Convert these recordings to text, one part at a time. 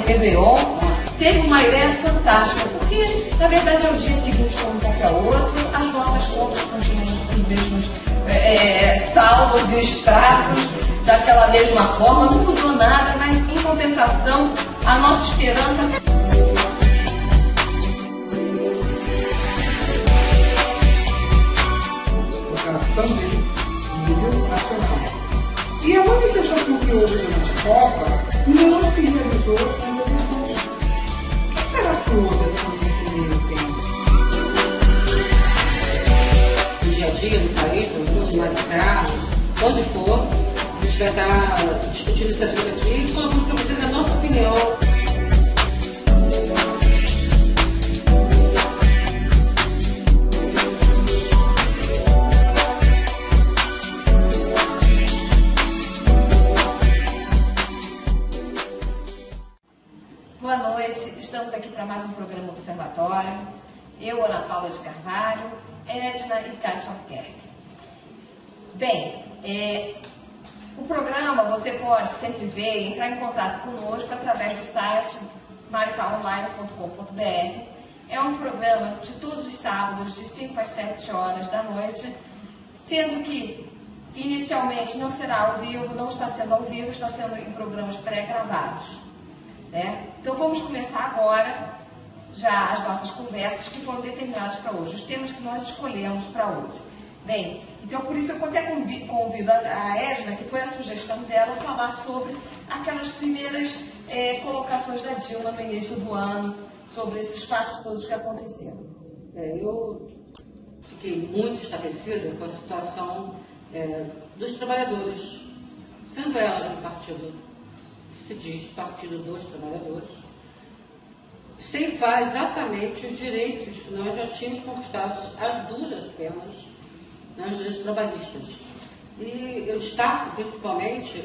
Réveillon, teve uma ideia fantástica, porque na verdade é o dia seguinte como qualquer outro, as nossas contas continuam os mesmos saldos e extratos daquela mesma forma, não mudou nada, mas em compensação a nossa esperança também nível nacional. E a manifestação que houve durante a Copa não se realizou nessas questões. O que será que houve assim nesse meio tempo? No dia a dia, no país, no mundo, mais carro, onde for, a gente vai estar discutindo esse assunto aqui e colocando para vocês a nossa opinião. Boa noite, estamos aqui para mais um programa Observatório. Eu, Ana Paula de Carvalho, Edna e Kátia Alquerque. Bem, o programa você pode sempre ver e entrar em contato conosco através do site maricaonline.com.br. É um programa de todos os sábados, de 5 às 7 horas da noite, sendo que inicialmente não será ao vivo, não está sendo ao vivo, está sendo em programas pré-gravados. Então vamos começar agora já as nossas conversas que foram determinadas para hoje, os temas que nós escolhemos para hoje. Bem, então por isso eu até convido a Edna, que foi a sugestão dela, a falar sobre aquelas primeiras colocações da Dilma no início do ano, sobre esses fatos todos que aconteceram. Eu fiquei muito estarrecida com a situação dos trabalhadores, sendo elas um partido se diz Partido dos Trabalhadores, ceifar exatamente os direitos que nós já tínhamos conquistados às duras penas nos direitos trabalhistas. E eu destaco principalmente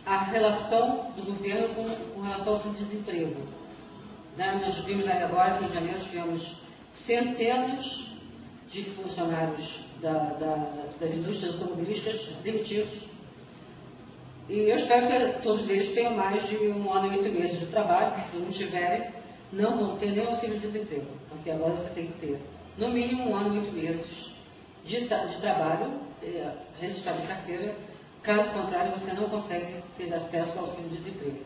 a relação do governo com relação ao desemprego. Né? Nós vimos aí agora que em janeiro tivemos centenas de funcionários das indústrias automobilísticas demitidos. E eu espero que todos eles tenham mais de 1 ano e 8 meses de trabalho, porque se não tiverem, não vão ter nem auxílio de desemprego. Porque agora você tem que ter, no mínimo, 1 ano e 8 meses de trabalho registrado em carteira. Caso contrário, você não consegue ter acesso ao auxílio de desemprego.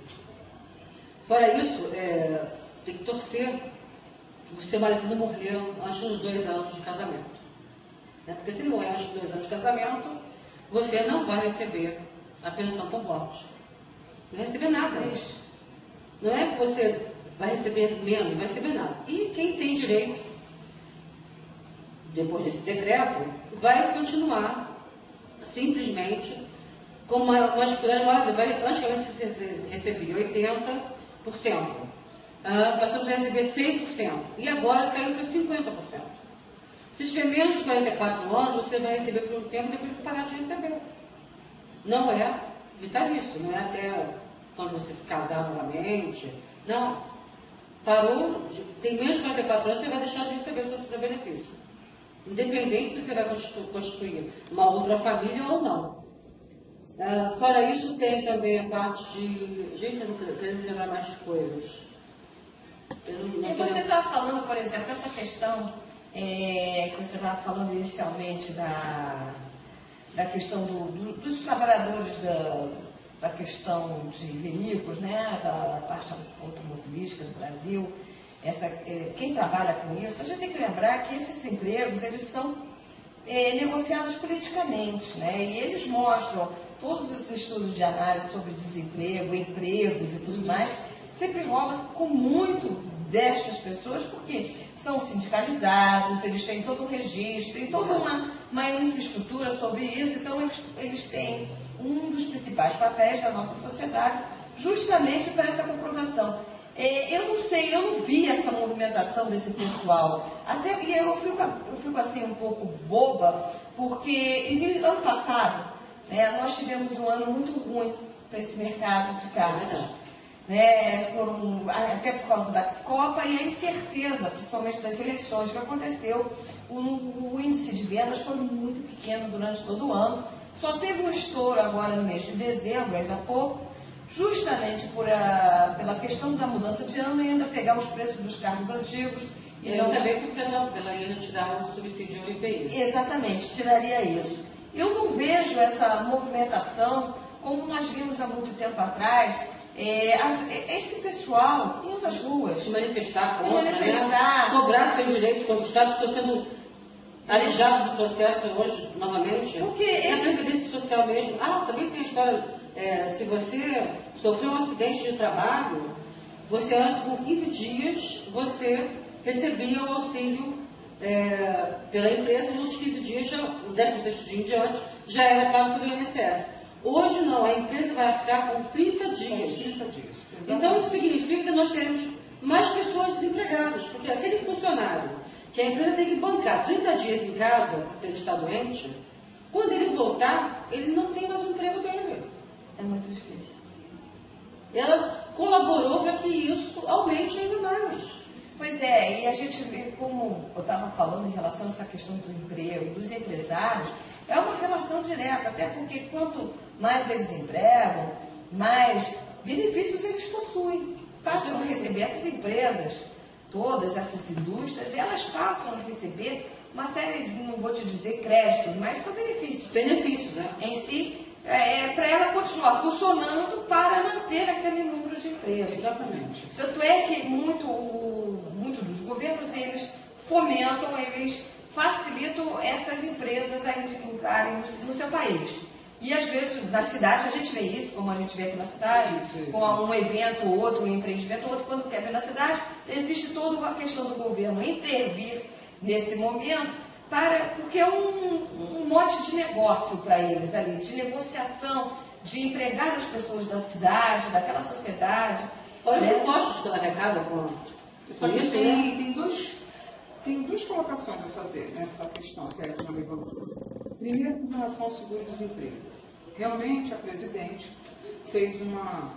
Fora isso, tem que torcer o seu marido não morrer antes dos 2 anos de casamento. Né? Porque se ele morrer antes dos 2 anos de casamento, você não vai receber a pensão por morte. Não vai receber nada. Não é que você vai receber menos, não vai receber nada. E quem tem direito, depois desse decreto, vai continuar simplesmente como uma dificuldade. Antigamente você recebia 80%, passamos a receber 100%, e agora caiu para 50%. Se tiver menos de 44 anos, você vai receber por um tempo, depois vai parar de receber. Não é vitalício, não é até quando você se casar novamente. Não. Parou, tem menos de 44 anos, você vai deixar de receber o seu benefício. Independente se você vai constituir uma outra família ou não. Fora isso, tem também a parte de... Gente, eu não quero me lembrar mais de coisas. E você estava falando, por exemplo, essa questão que você estava falando inicialmente da questão dos trabalhadores da questão de veículos, né, da parte automobilística do Brasil. Quem trabalha com isso, a gente tem que lembrar que esses empregos, eles são negociados politicamente, né, e eles mostram todos esses estudos de análise sobre desemprego, empregos e tudo mais, sempre rola com muito destas pessoas, porque são sindicalizados, eles têm todo um registro, tem toda uma infraestrutura sobre isso, então eles têm um dos principais papéis da nossa sociedade justamente para essa comprovação. Eu não sei, eu não vi essa movimentação desse pessoal, até eu fico assim um pouco boba, porque ano passado nós tivemos um ano muito ruim para esse mercado de carros. Até por causa da Copa e a incerteza, principalmente das eleições que aconteceu, o índice de vendas foi muito pequeno durante todo o ano. Só teve um estouro agora no mês de dezembro, ainda há pouco, justamente pela questão da mudança de ano e ainda pegar os preços dos carros antigos. E não também porque ela ia retirar o subsídio ao IPI. Exatamente, tiraria isso. Eu não vejo essa movimentação como nós vimos há muito tempo atrás. Esse pessoal indo às ruas, se manifestar, cobrar seus direitos conquistados, estão sendo alijados do processo hoje, novamente. Porque na Previdência Social mesmo. Também tem a história, se você sofreu um acidente de trabalho, você antes, com 15 dias, você recebia o auxílio pela empresa, e nos 15 dias, o 16º dia em diante, já era pago pelo INSS. Hoje não, a empresa vai ficar com 30 dias. Então isso significa que nós teremos mais pessoas desempregadas, porque aquele funcionário que a empresa tem que bancar 30 dias em casa, porque ele está doente, quando ele voltar, ele não tem mais o emprego dele. É muito difícil. Ela colaborou para que isso aumente ainda mais. Pois é, e a gente vê, como eu estava falando em relação a essa questão do emprego, dos empresários, é uma relação direta, até porque quanto mais eles empregam, mais benefícios eles possuem. Passam a receber essas empresas, todas essas indústrias, elas passam a receber uma série, não vou te dizer créditos, mas são benefícios. Benefícios, né? Em si, para ela continuar funcionando para manter aquele número de empregos. Exatamente. Tanto é que muito dos governos, eles fomentam, eles facilitam essas empresas a entrarem no seu país. E às vezes na cidade a gente vê isso, como a gente vê aqui na cidade, isso. com um evento ou outro, um empreendimento ou outro, quando quer ver na cidade, existe toda uma questão do governo intervir nesse momento, porque é um mote de negócio para eles ali, de negociação, de empregar as pessoas da cidade, daquela sociedade. Olha os impostos que ela arrecada com Só que isso, tem duas colocações a fazer nessa questão que a Edna levantou. Primeiro, com relação ao seguro-desemprego. Realmente, a presidente fez uma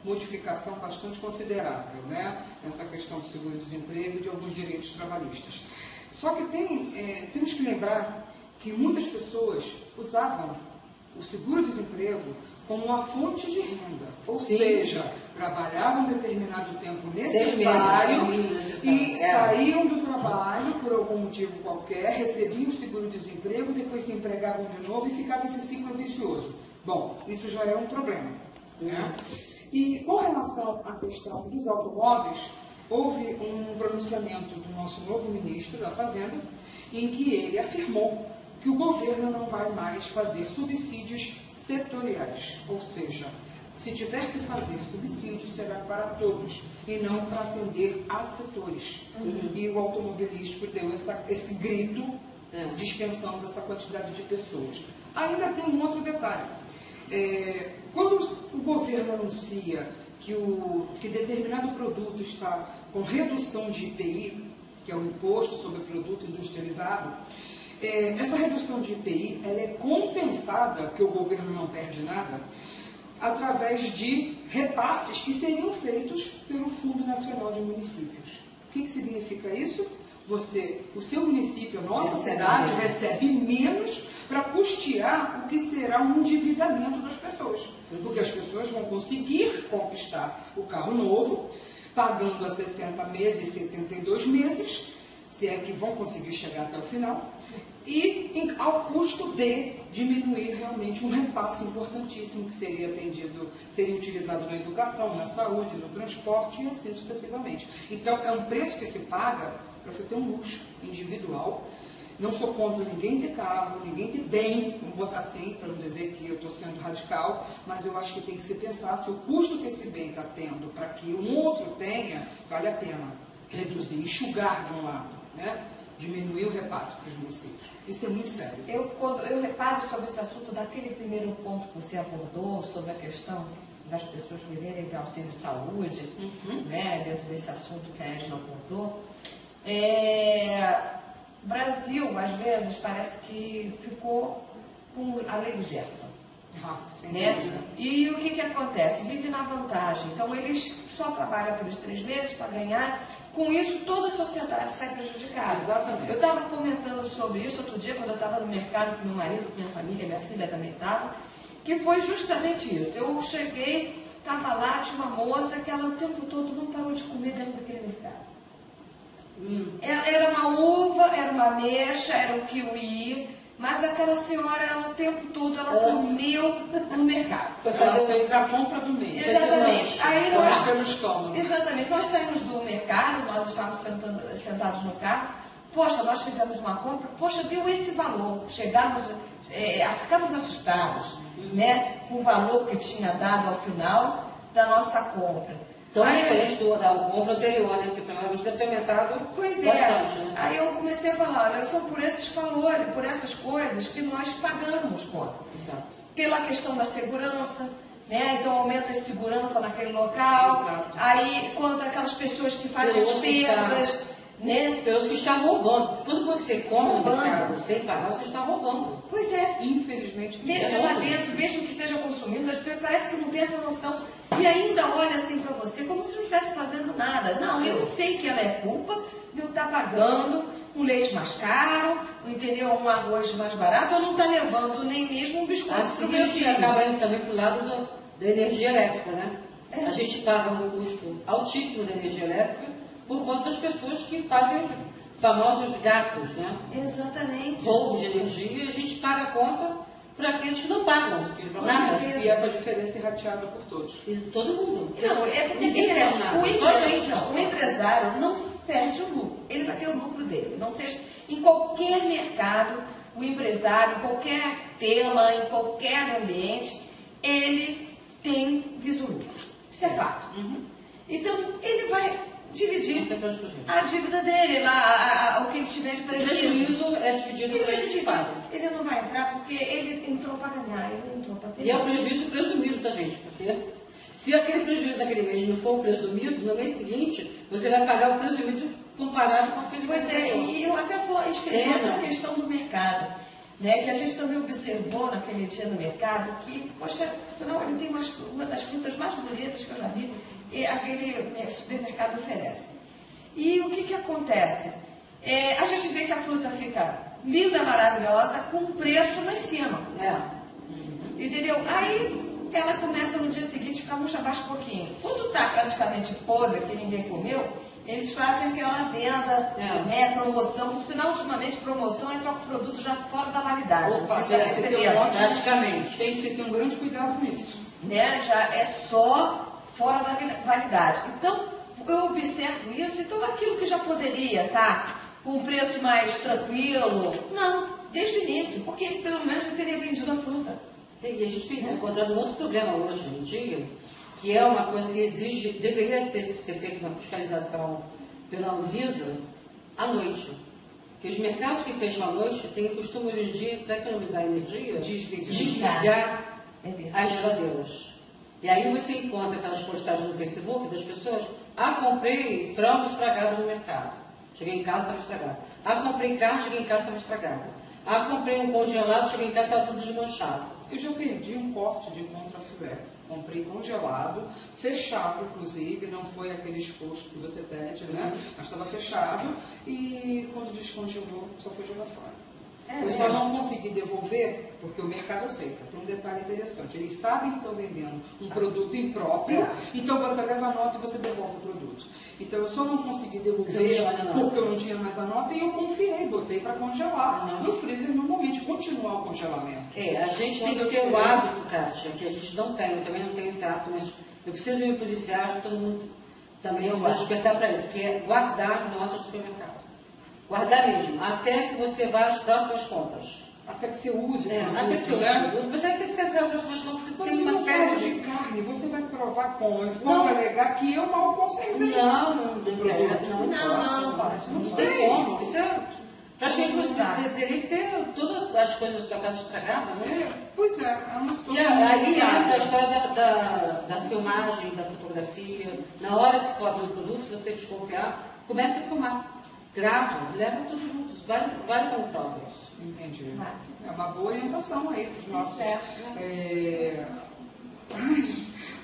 modificação bastante considerável, né, nessa questão do seguro-desemprego e de alguns direitos trabalhistas. Só que temos que lembrar que muitas pessoas usavam o seguro-desemprego como uma fonte de renda, ou seja, trabalhavam um determinado tempo necessário e saíam do trabalho por algum motivo qualquer, recebiam o seguro-desemprego, depois se empregavam de novo e ficava esse ciclo vicioso. Bom, isso já é um problema, né? E com relação à questão dos automóveis, houve um pronunciamento do nosso novo ministro da Fazenda, em que ele afirmou que o governo não vai mais fazer subsídios setoriais, ou seja, se tiver que fazer subsídio, será para todos e não para atender a setores. E o automobilístico deu esse grito dispensando essa quantidade de pessoas. Ainda tem um outro detalhe. Quando o governo anuncia que determinado produto está com redução de IPI, que é o Imposto sobre o Produto Industrializado, essa redução de IPI ela é compensada, porque o governo não perde nada, através de repasses que seriam feitos pelo Fundo Nacional de Municípios. O que significa isso? O seu município, a nossa cidade, recebe menos para custear o que será um endividamento das pessoas. Porque as pessoas vão conseguir conquistar o carro novo, pagando a 60 meses, 72 meses, se é que vão conseguir chegar até o final, e ao custo de diminuir realmente um repasse importantíssimo que seria utilizado na educação, na saúde, no transporte e assim sucessivamente. Então, é um preço que se paga para você ter um luxo individual. Não sou contra ninguém ter carro, ninguém ter bem, vamos botar assim, para não dizer que eu estou sendo radical, mas eu acho que tem que se pensar se o custo que esse bem está tendo para que um outro tenha, vale a pena reduzir, enxugar de um lado, né? Diminuir o repasse para os municípios. Isso é muito sério. Quando eu reparo sobre esse assunto, daquele primeiro ponto que você abordou, sobre a questão das pessoas viverem de auxílio de saúde, né, dentro desse assunto que a Edna abordou, o Brasil, às vezes, parece que ficou com a lei do Jefferson. Né? E o que acontece? Vive na vantagem. Então, eles só trabalham aqueles 3 meses para ganhar. Com isso, toda a sociedade sai prejudicada. Exatamente. Eu estava comentando sobre isso outro dia, quando eu estava no mercado com meu marido, com minha família, minha filha também estava, que foi justamente isso. Eu cheguei, estava lá, tinha uma moça que ela o tempo todo não parou de comer dentro daquele mercado. Era uma uva, era uma ameixa, era um kiwi, mas aquela senhora, ela, o tempo todo, ela comeu no mercado. Ela fez a compra do mês. Exatamente. Aí Exatamente. Nós saímos do mercado, nós estávamos sentados no carro. Poxa, nós fizemos uma compra. Poxa, deu esse valor. Ficamos assustados, né, com o valor que tinha dado ao final da nossa compra. Então, é diferente da compra anterior, né? Porque provavelmente deve ter aumentado bastante, né? Aí eu comecei a falar, olha, são por esses valores, por essas coisas que nós pagamos conta. Exato. Pela questão da segurança, né? Então aumenta a segurança naquele local. Exato. Aí, quanto aquelas pessoas que fazem as perdas, né? Pelo que está roubando. Quando você compra no mercado sem pagar, você está roubando. Pois é. Infelizmente. Mesmo lá dentro, mesmo que seja consumindo, as pessoas parece que não tem essa noção. E ainda olha assim para você como se não estivesse fazendo nada. Não, eu sei que ela é culpa de eu estar pagando um leite mais caro, entendeu? Um arroz mais barato, eu não estar levando nem mesmo um biscoito para o meu filho. Acaba indo também para o lado da energia elétrica, né? A gente paga um custo altíssimo da energia elétrica por conta das pessoas que fazem os famosos gatos, né? Exatamente. Roubo de energia, a gente paga a conta para aqueles que não pagam nada. E essa diferença é rateada por todos. Isso, todo mundo. Não, é porque ninguém perde nada. O empresário não perde o lucro. Ele vai ter o lucro dele. Não seja em qualquer mercado, o empresário, em qualquer tema, em qualquer ambiente, ele tem viso lucro. Isso é fato. Então, ele vai dividir a dívida dele, lá, o que ele tiver de prejuízo. É dividido pelo resultado. Ele não vai entrar porque ele entrou para ganhar, ele não entrou para perder. E é o prejuízo presumido da gente, porque Se aquele prejuízo daquele mês não for presumido, no mês seguinte, você vai pagar o presumido comparado com aquele mês. Pois é, e eu até vou estender essa questão do mercado, né? Que a gente também observou naquele dia no mercado que, poxa, senão ele tem uma das frutas mais bonitas que eu já vi, e aquele supermercado oferece. E o que acontece? A gente vê que a fruta fica linda, maravilhosa, com um preço lá em cima. Entendeu? Aí ela começa no dia seguinte a ficar murcha abaixo um pouquinho. Quando está praticamente podre, que ninguém comeu, eles fazem aquela venda, né, promoção. Por sinal, ultimamente, promoção é só com produtos já fora da validade. Opa, você já recebeu, praticamente. Tem que se ter um grande cuidado nisso. Né? Já é só fora da validade. Então, eu observo isso. Então, aquilo que já poderia estar com um preço mais tranquilo, não, desde o início, porque pelo menos eu teria vendido a fruta. E a gente tem encontrado um outro problema hoje em dia, que é uma coisa que exige, deveria ser feita uma fiscalização pela Anvisa à noite. Porque os mercados que fecham à noite têm o costume hoje em dia, para economizar energia, desligar as geladeiras. E aí você encontra aquelas postagens no Facebook das pessoas: comprei frango estragado no mercado. Cheguei em casa, estava estragado. Comprei carne, cheguei em casa, estava estragado. Comprei um congelado, cheguei em casa, estava tudo desmanchado. Eu já perdi um corte de contrafilé. Comprei congelado, fechado, inclusive, não foi aquele exposto que você pede, né? Mas estava fechado e quando descongelou, só foi jogar fora. Eu só não consegui devolver porque o mercado aceita. Tem um detalhe interessante. Eles sabem que estão vendendo um produto impróprio, então você leva a nota e você devolve o produto. Então eu só não consegui devolver porque eu não tinha mais a nota e eu confiei, botei para congelar no freezer normalmente, continuar o congelamento. A gente tem que ter o hábito, Kátia, que a gente não tem, eu também não tenho esse hábito, mas eu preciso me policiar, acho que todo mundo também vai despertar para isso, que é guardar as notas do supermercado. Guardar mesmo, até que você vá às próximas compras. Até que você use. Até que você use. Mas aí tem que ser às próximas compras, porque tem uma série de carne, você vai provar como vai alegar que eu mal consigo. Não pode. Não sei como. Isso é... Praticamente você teria que ter todas as coisas da sua casa estragadas, né? Pois é uma situação. E aí entra a história da filmagem, da fotografia. Na hora que se cobra o produto, se você desconfiar, comece a filmar. Grava, leva tudo juntos. Vale como prova isso. Entendi. É uma boa orientação aí para os nossos,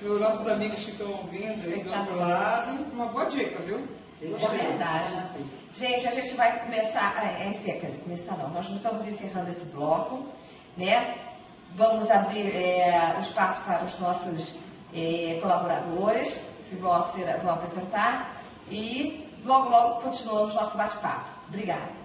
nossos amigos que estão ouvindo aí do outro lado. Uma boa dica, viu? É verdade. Gente, a gente vai começar, começar não, nós não estamos encerrando esse bloco, né? Vamos abrir o espaço para os nossos colaboradores que vão apresentar e logo continuamos nosso bate-papo. Obrigada.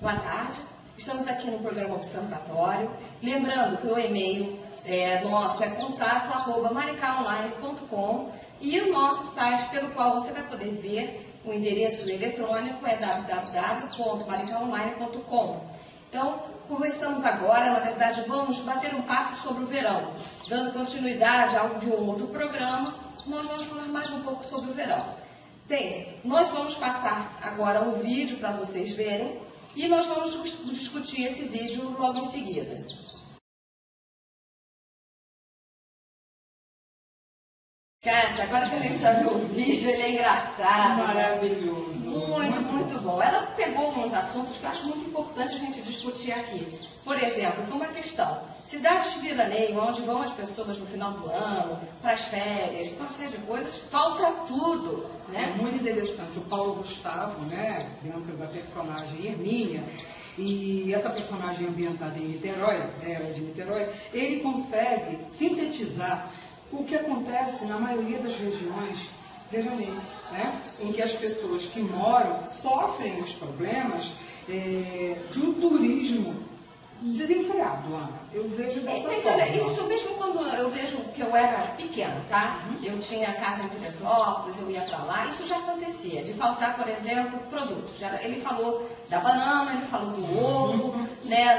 Boa tarde, estamos aqui no programa Observatório. Lembrando que o e-mail nosso é contato@maricaonline.com e o nosso site pelo qual você vai poder ver O endereço eletrônico é www.maricaonline.com. Então, começamos agora, na verdade, vamos bater um papo sobre o verão. Dando continuidade a de um outro programa, nós vamos falar mais um pouco sobre o verão. Bem, nós vamos passar agora um vídeo para vocês verem e nós vamos discutir esse vídeo logo em seguida. Kátia, agora que a gente já viu o vídeo, ele é engraçado. Maravilhoso. Muito bom. Ela pegou uns assuntos que eu acho muito importante a gente discutir aqui. Por exemplo, como a questão, cidades de veraneio, onde vão as pessoas no final do ano, para as férias, para uma série de coisas, falta tudo. Né? É muito interessante. O Paulo Gustavo, né, dentro da personagem Hermínia, e essa personagem ambientada em Niterói, ela é de Niterói, ele consegue sintetizar o que acontece na maioria das regiões veraneio, né? Em que as pessoas que moram sofrem os problemas de um turismo desenfreado, Ana. Eu vejo dessa forma. Isso mesmo quando eu vejo que eu era pequena, tá? Eu tinha casa em Teresópolis, eu ia para lá, isso já acontecia, de faltar, por exemplo, produtos. Ele falou da banana, ele falou do ovo, né,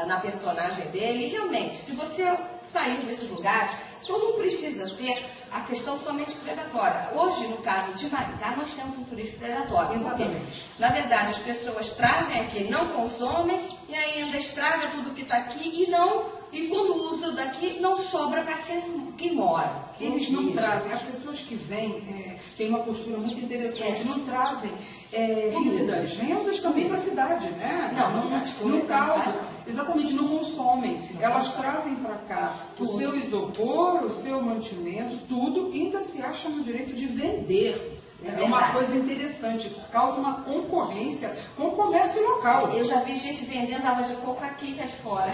na personagem dele. E realmente, se você sair desses lugares, então não precisa ser a questão somente predatória. Hoje, no caso de Maricá, nós temos um turismo predatório. Exatamente. Na verdade, as pessoas trazem aqui, não consomem e ainda estraga tudo que está aqui e quando usam daqui, não sobra para quem mora. Eles não trazem, as pessoas que vêm têm uma postura muito interessante, não trazem rendas também para a cidade, né? No caso, exatamente, não consomem. Elas trazem para cá o seu isopor, o seu mantimento, tudo, e ainda se acham no direito de vender. É uma coisa interessante, causa uma concorrência com o comércio local. Eu já vi gente vendendo água de coco aqui, que é de fora.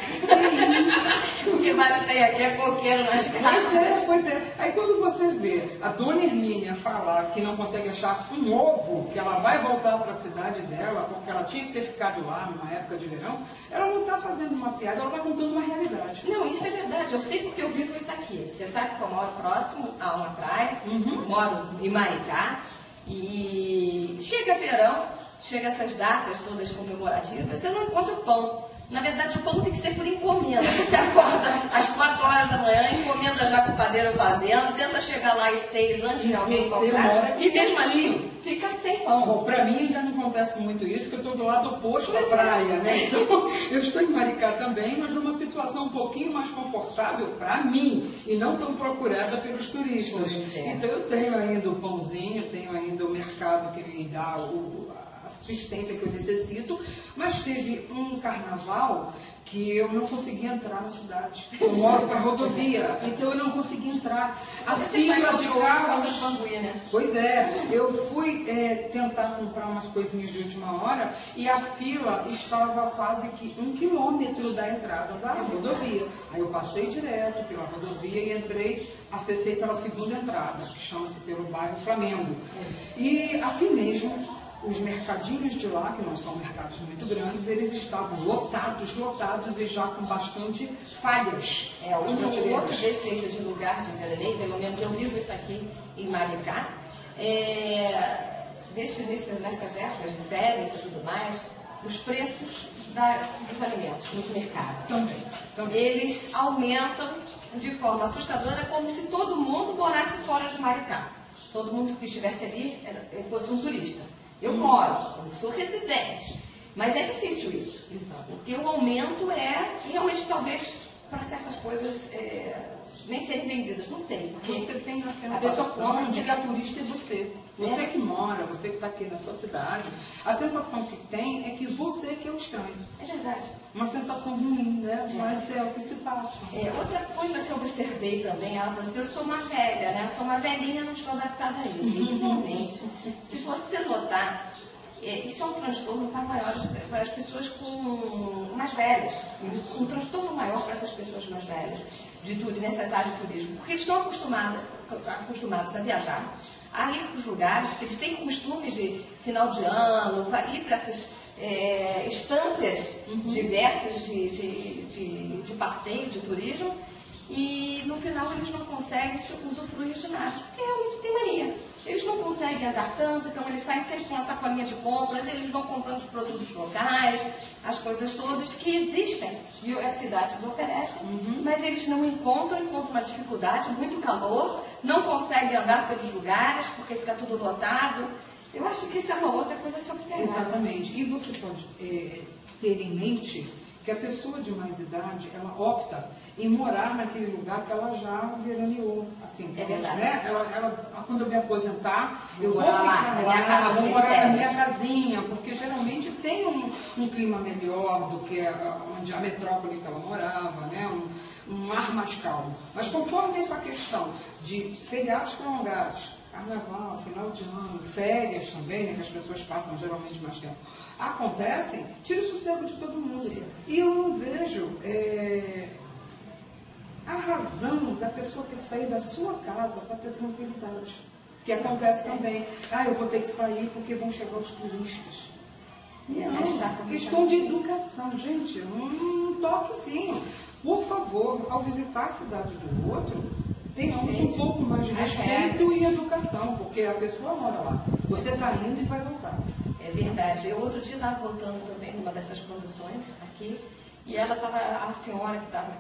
O que mais tem aqui é coqueiro nas casas. Pois é. Aí quando você vê a dona Hermínia falar que não consegue achar um ovo, que ela vai voltar para a cidade dela, porque ela tinha que ter ficado lá numa época de verão, ela não está fazendo uma piada, ela está contando uma realidade. Não, isso é verdade. Eu sei porque eu vivo isso aqui. Você sabe que eu moro próximo a uma praia, moro em Maricá. E chega verão, chega essas datas todas comemorativas, eu não encontro pão. Na verdade, o pão tem que ser por encomenda. Você acorda às 4 horas da manhã, encomenda já com o padeiro fazendo, tenta chegar lá às 6 antes de alguém comprar, e mesmo assim fica sem pão. Bom, para mim ainda não acontece muito isso, porque eu estou do lado oposto da praia, né? Então, eu estou em Maricá também, mas numa situação um pouquinho mais confortável para mim, e não tão procurada pelos turistas. Então eu tenho ainda o pãozinho, tenho ainda o mercado que me dá assistência que eu necessito, mas teve um carnaval que eu não consegui entrar na cidade. Eu moro para a rodovia, então eu não consegui entrar. A fila de carros... né? Pois é, eu fui tentar comprar umas coisinhas de última hora e a fila estava quase que 1 quilômetro da entrada da rodovia. Aí eu passei direto pela rodovia e entrei, acessei pela segunda entrada, que chama-se pelo bairro Flamengo. E assim mesmo, os mercadinhos de lá, que não são mercados muito grandes, eles estavam lotados e já com bastante falhas. O outro defeito de lugar de veraneio, pelo menos eu vivo isso aqui em Maricá, nessas épocas de férias e tudo mais, os preços dos alimentos no mercado. Também. Eles aumentam de forma assustadora, como se todo mundo morasse fora de Maricá. Todo mundo que estivesse ali fosse um turista. Eu moro, eu sou residente, mas é difícil isso. Exato. Porque o aumento realmente, talvez, para certas coisas nem serem vendidas, não sei. Porque você tem a sensação de que a turista é você. Você que mora, você que está aqui na sua cidade, a sensação que tem é que você que é o estranho. É verdade. Uma sensação ruim, né? Mas é o que se passa. Outra coisa que eu observei também, ela falou assim, eu sou uma velha, né? Eu sou uma velhinha, não estou adaptada a isso. E realmente, se você notar, isso é um transtorno para as pessoas mais velhas. Um transtorno maior para essas pessoas mais velhas, nessas áreas de turismo. Porque eles estão acostumados a viajar, a ir para os lugares, eles têm costume de final de ano, ir para essas instâncias diversas de passeio, de turismo, e no final eles não conseguem usufruir de nada, porque realmente tem mania. Eles não conseguem andar tanto, então eles saem sempre com a sacolinha de compras, eles vão comprando os produtos locais, as coisas todas que existem e as cidades oferecem, mas eles não encontram uma dificuldade, muito calor, não conseguem andar pelos lugares porque fica tudo lotado. Eu acho que isso é uma outra coisa a se observar. Exatamente. E você pode ter em mente que a pessoa de mais idade, ela opta em morar naquele lugar que ela já veraneou. Assim, é verdade. Né? Quando eu me aposentar, eu vou morar ficar lá, vou morar na minha férias. casinha, porque geralmente tem um clima melhor do que onde a metrópole que ela morava, né? Um ar mais calmo. Mas conforme essa questão de feriados prolongados, carnaval, final de ano, férias também, né, que as pessoas passam geralmente mais tempo, acontecem, tira o sossego de todo mundo. Sim. E eu não vejo a razão da pessoa ter que sair da sua casa para ter tranquilidade. Que acontece também. Eu vou ter que sair porque vão chegar os turistas. Não, questão de educação. Gente, um toquezinho. Por favor, ao visitar a cidade do outro, tenhamos um pouco mais de respeito e educação, porque a pessoa mora lá. Você está indo e vai voltar. É verdade. Eu outro dia estava voltando também numa dessas conduções aqui, e ela estava, a senhora que estava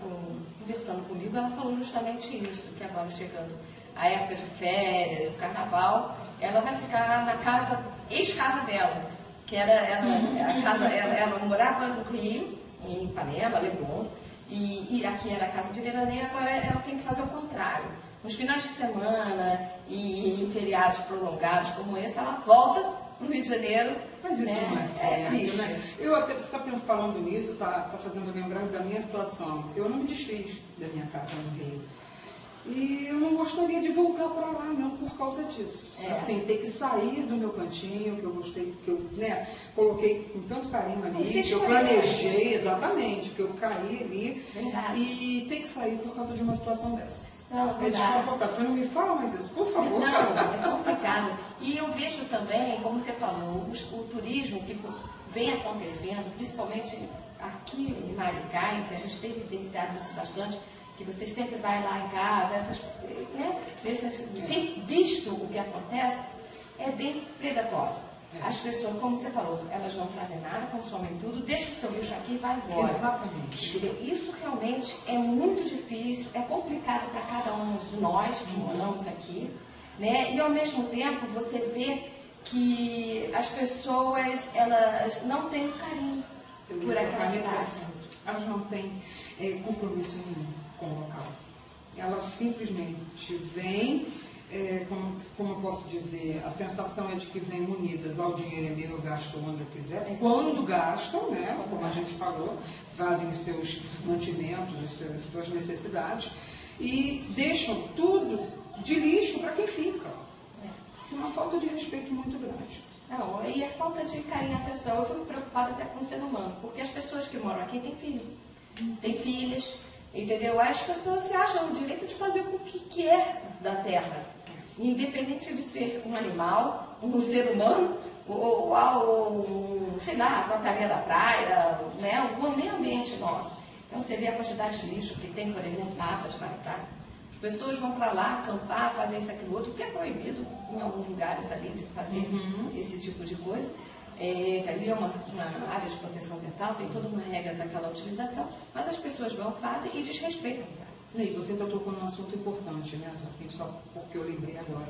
conversando comigo, ela falou justamente isso, que agora chegando a época de férias, o carnaval, ela vai ficar na casa, ex-casa dela, que era a casa, ela morava no Rio, em Ipanema, Leblon, e aqui era a casa de veraneio, agora ela tem que fazer o contrário. Nos finais de semana e em feriados prolongados como esse, ela volta para o Rio de Janeiro. Mas isso não é certo, né? Eu até, você está falando nisso, está fazendo lembrar da minha situação. Eu não me desfiz da minha casa no Rio. E eu não gostaria de voltar para lá, não, por causa disso. Assim, ter que sair do meu cantinho, que eu gostei, que eu coloquei com tanto carinho ali, que eu planejei, exatamente, que eu caí ali. Verdade. E ter que sair por causa de uma situação dessas. Não, é desconfortável. Você não me fala mais isso, por favor. Não, é complicado. E eu vejo também, como você falou, o turismo que vem acontecendo, principalmente aqui em Maricá, em que a gente tem vivenciado isso bastante, que você sempre vai lá em casa, tem visto o que acontece, é bem predatório. As pessoas, como você falou, elas não trazem nada, consomem tudo, deixam o seu lixo aqui e vai embora. Exatamente. Entendeu? Isso realmente é muito difícil, é complicado para cada um de nós que moramos aqui, né? E ao mesmo tempo você vê que as pessoas, elas não têm um carinho por aquela cidade. Elas não têm compromisso nenhum com o local. Elas simplesmente vêm, como eu posso dizer, a sensação é de que vêm munidas ao dinheiro é meu, eu gasto onde eu quiser. Quando gastam, né, como a gente falou, fazem os seus mantimentos, as suas necessidades e deixam tudo de lixo para quem fica. Isso é uma falta de respeito muito grande. Não, e é falta de carinho e atenção. Eu fico preocupada até com o ser humano, porque as pessoas que moram aqui têm filho, têm filhas, entendeu? As pessoas se acham no direito de fazer o que quer da terra, independente de ser um animal, um ser humano, ou sei lá, a portaria da praia, né? O meio ambiente nosso. Então você vê a quantidade de lixo que tem, por exemplo, na Água de Maricá. As pessoas vão para lá acampar, fazer isso, aquilo, outro, que é proibido em alguns lugares ali de fazer esse tipo de coisa. Ali é uma área de proteção ambiental, tem toda uma regra daquela utilização, mas as pessoas vão, fazem e desrespeitam. E você está tocando um assunto importante, né? Assim, só porque eu lembrei agora.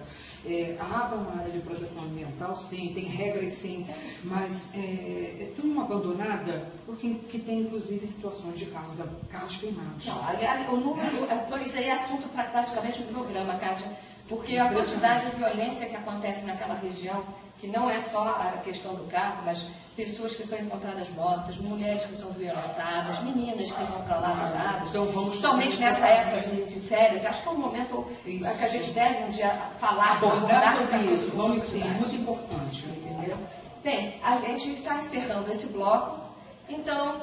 A água é uma área de proteção ambiental, sim, tem regras, sim, mas é tão abandonada porque tem, inclusive, situações de carros queimados. Não, aliás, isso aí é assunto para praticamente um programa, Kátia, porque a quantidade de violência que acontece naquela região, que não é só a questão do carro, mas pessoas que são encontradas mortas, mulheres que são violentadas, meninas que vão para lá drogadas. Então vamos somente nessa época de férias. Acho que é um momento que a gente deve um dia falar, abordar sobre isso. Vamos sim, é muito importante. Entendeu? Bem, a gente está encerrando esse bloco. Então,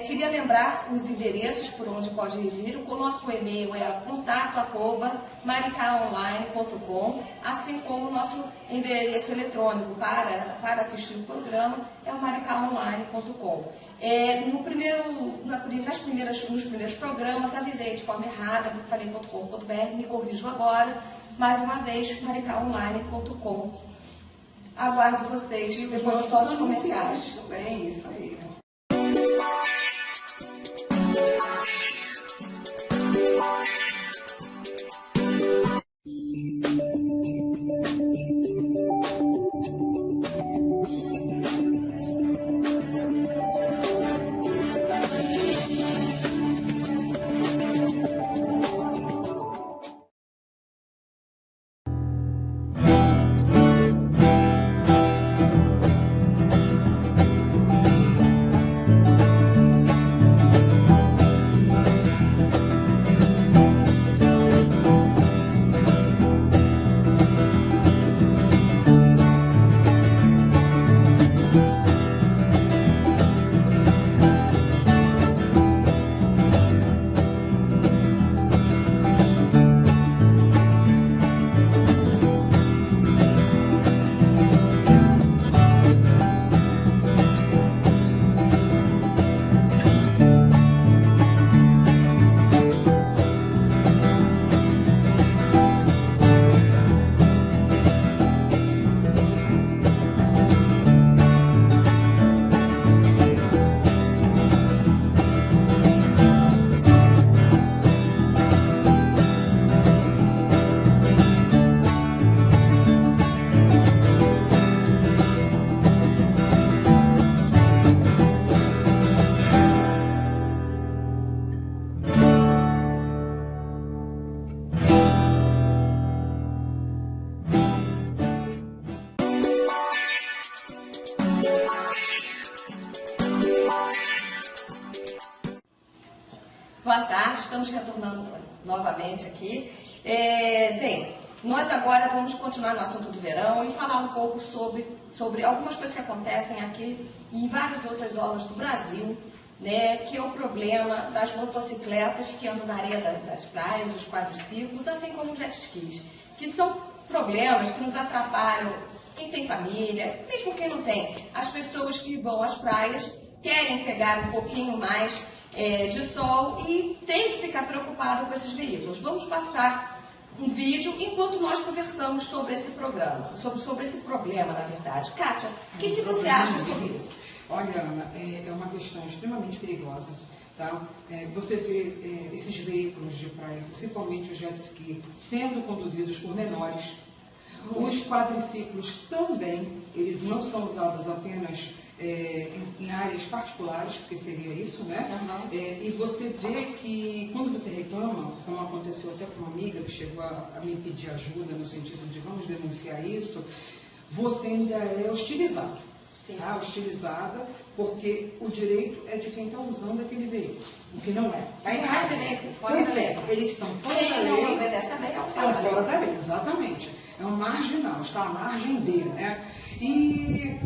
queria lembrar os endereços por onde pode vir. O nosso e-mail é contato@maricaonline.com, assim como o nosso endereço eletrônico para assistir o programa é o maricaonline.com. Nos primeiros programas, avisei de forma errada, falei.com.br, me corrijo agora. Mais uma vez, maricaonline.com. Aguardo vocês depois dos nossos comerciais. Bem, isso aí. Boa tarde, estamos retornando novamente aqui. Bem, nós agora vamos continuar no assunto do verão e falar um pouco sobre algumas coisas que acontecem aqui e em várias outras zonas do Brasil, né, que é o problema das motocicletas que andam na areia das praias, os quadriciclos, assim como os jet skis, que são problemas que nos atrapalham quem tem família, mesmo quem não tem. As pessoas que vão às praias querem pegar um pouquinho mais de sol e tem que ficar preocupado com esses veículos. Vamos passar um vídeo enquanto nós conversamos sobre esse programa, sobre esse problema, na verdade. Kátia, o que você acha sobre isso? Olha, Ana, é uma questão extremamente perigosa. Tá? Você vê esses veículos de praia, principalmente os jet ski, sendo conduzidos por menores. Os quadriciclos também, eles não são usados apenas em áreas particulares, porque seria isso, né? Uhum. E você vê que quando você reclama, como aconteceu até com uma amiga que chegou a me pedir ajuda no sentido de vamos denunciar isso, você ainda é hostilizado. Tá? Hostilizada, porque o direito é de quem está usando aquele veículo, o que não é. Não é direito, fora Pois da lei. Eles estão fora da Quem lei. não obedece a lei é o Fora da lei, exatamente. É um marginal, está à margem dele, né? E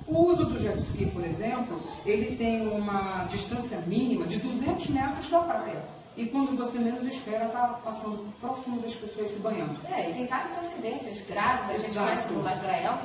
o uso do jet ski, por exemplo, ele tem uma distância mínima de 200 metros da praia. E quando você menos espera, está passando próximo das pessoas se banhando. E tem vários acidentes graves. A gente Exato. conhece no Lasgrael,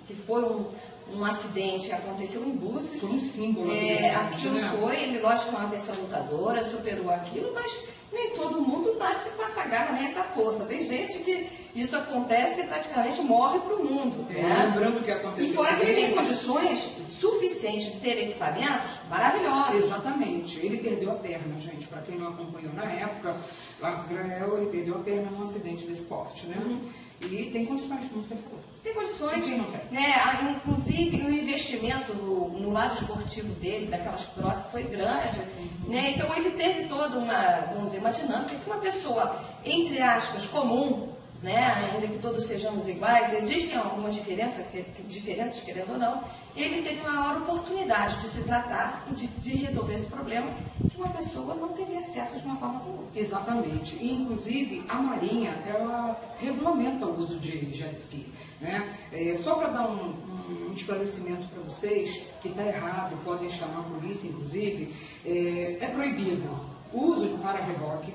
que foi um acidente que aconteceu em Búzios. Foi um símbolo. Aquilo foi, ele lógico que é uma pessoa lutadora, superou aquilo, mas nem todo mundo nasce com essa garra, nem essa força. Tem gente que isso acontece e praticamente morre para o mundo. Né? Lembrando que aconteceu. E fora que ele tem condições suficientes de ter equipamentos maravilhosos. Exatamente. Ele perdeu a perna, gente. Para quem não acompanhou na época, Lasgrael, ele perdeu a perna num acidente desse porte, né? Uhum. E tem condições, como você falou. Tem condições, E quem não tem? né? Inclusive o investimento no lado esportivo dele, daquelas próteses, foi grande, né? Então ele teve toda uma dinâmica que uma pessoa, entre aspas, comum, né? Ainda que todos sejamos iguais, existem algumas diferenças, querendo ou não, ele teve uma maior oportunidade de se tratar e de resolver esse problema que uma pessoa não teria acesso de uma forma comum. Exatamente. E, inclusive, a Marinha, ela regulamenta o uso de jet ski. Né? Só para dar um esclarecimento para vocês, que está errado, podem chamar a polícia, inclusive, é proibido o uso de para-reboque,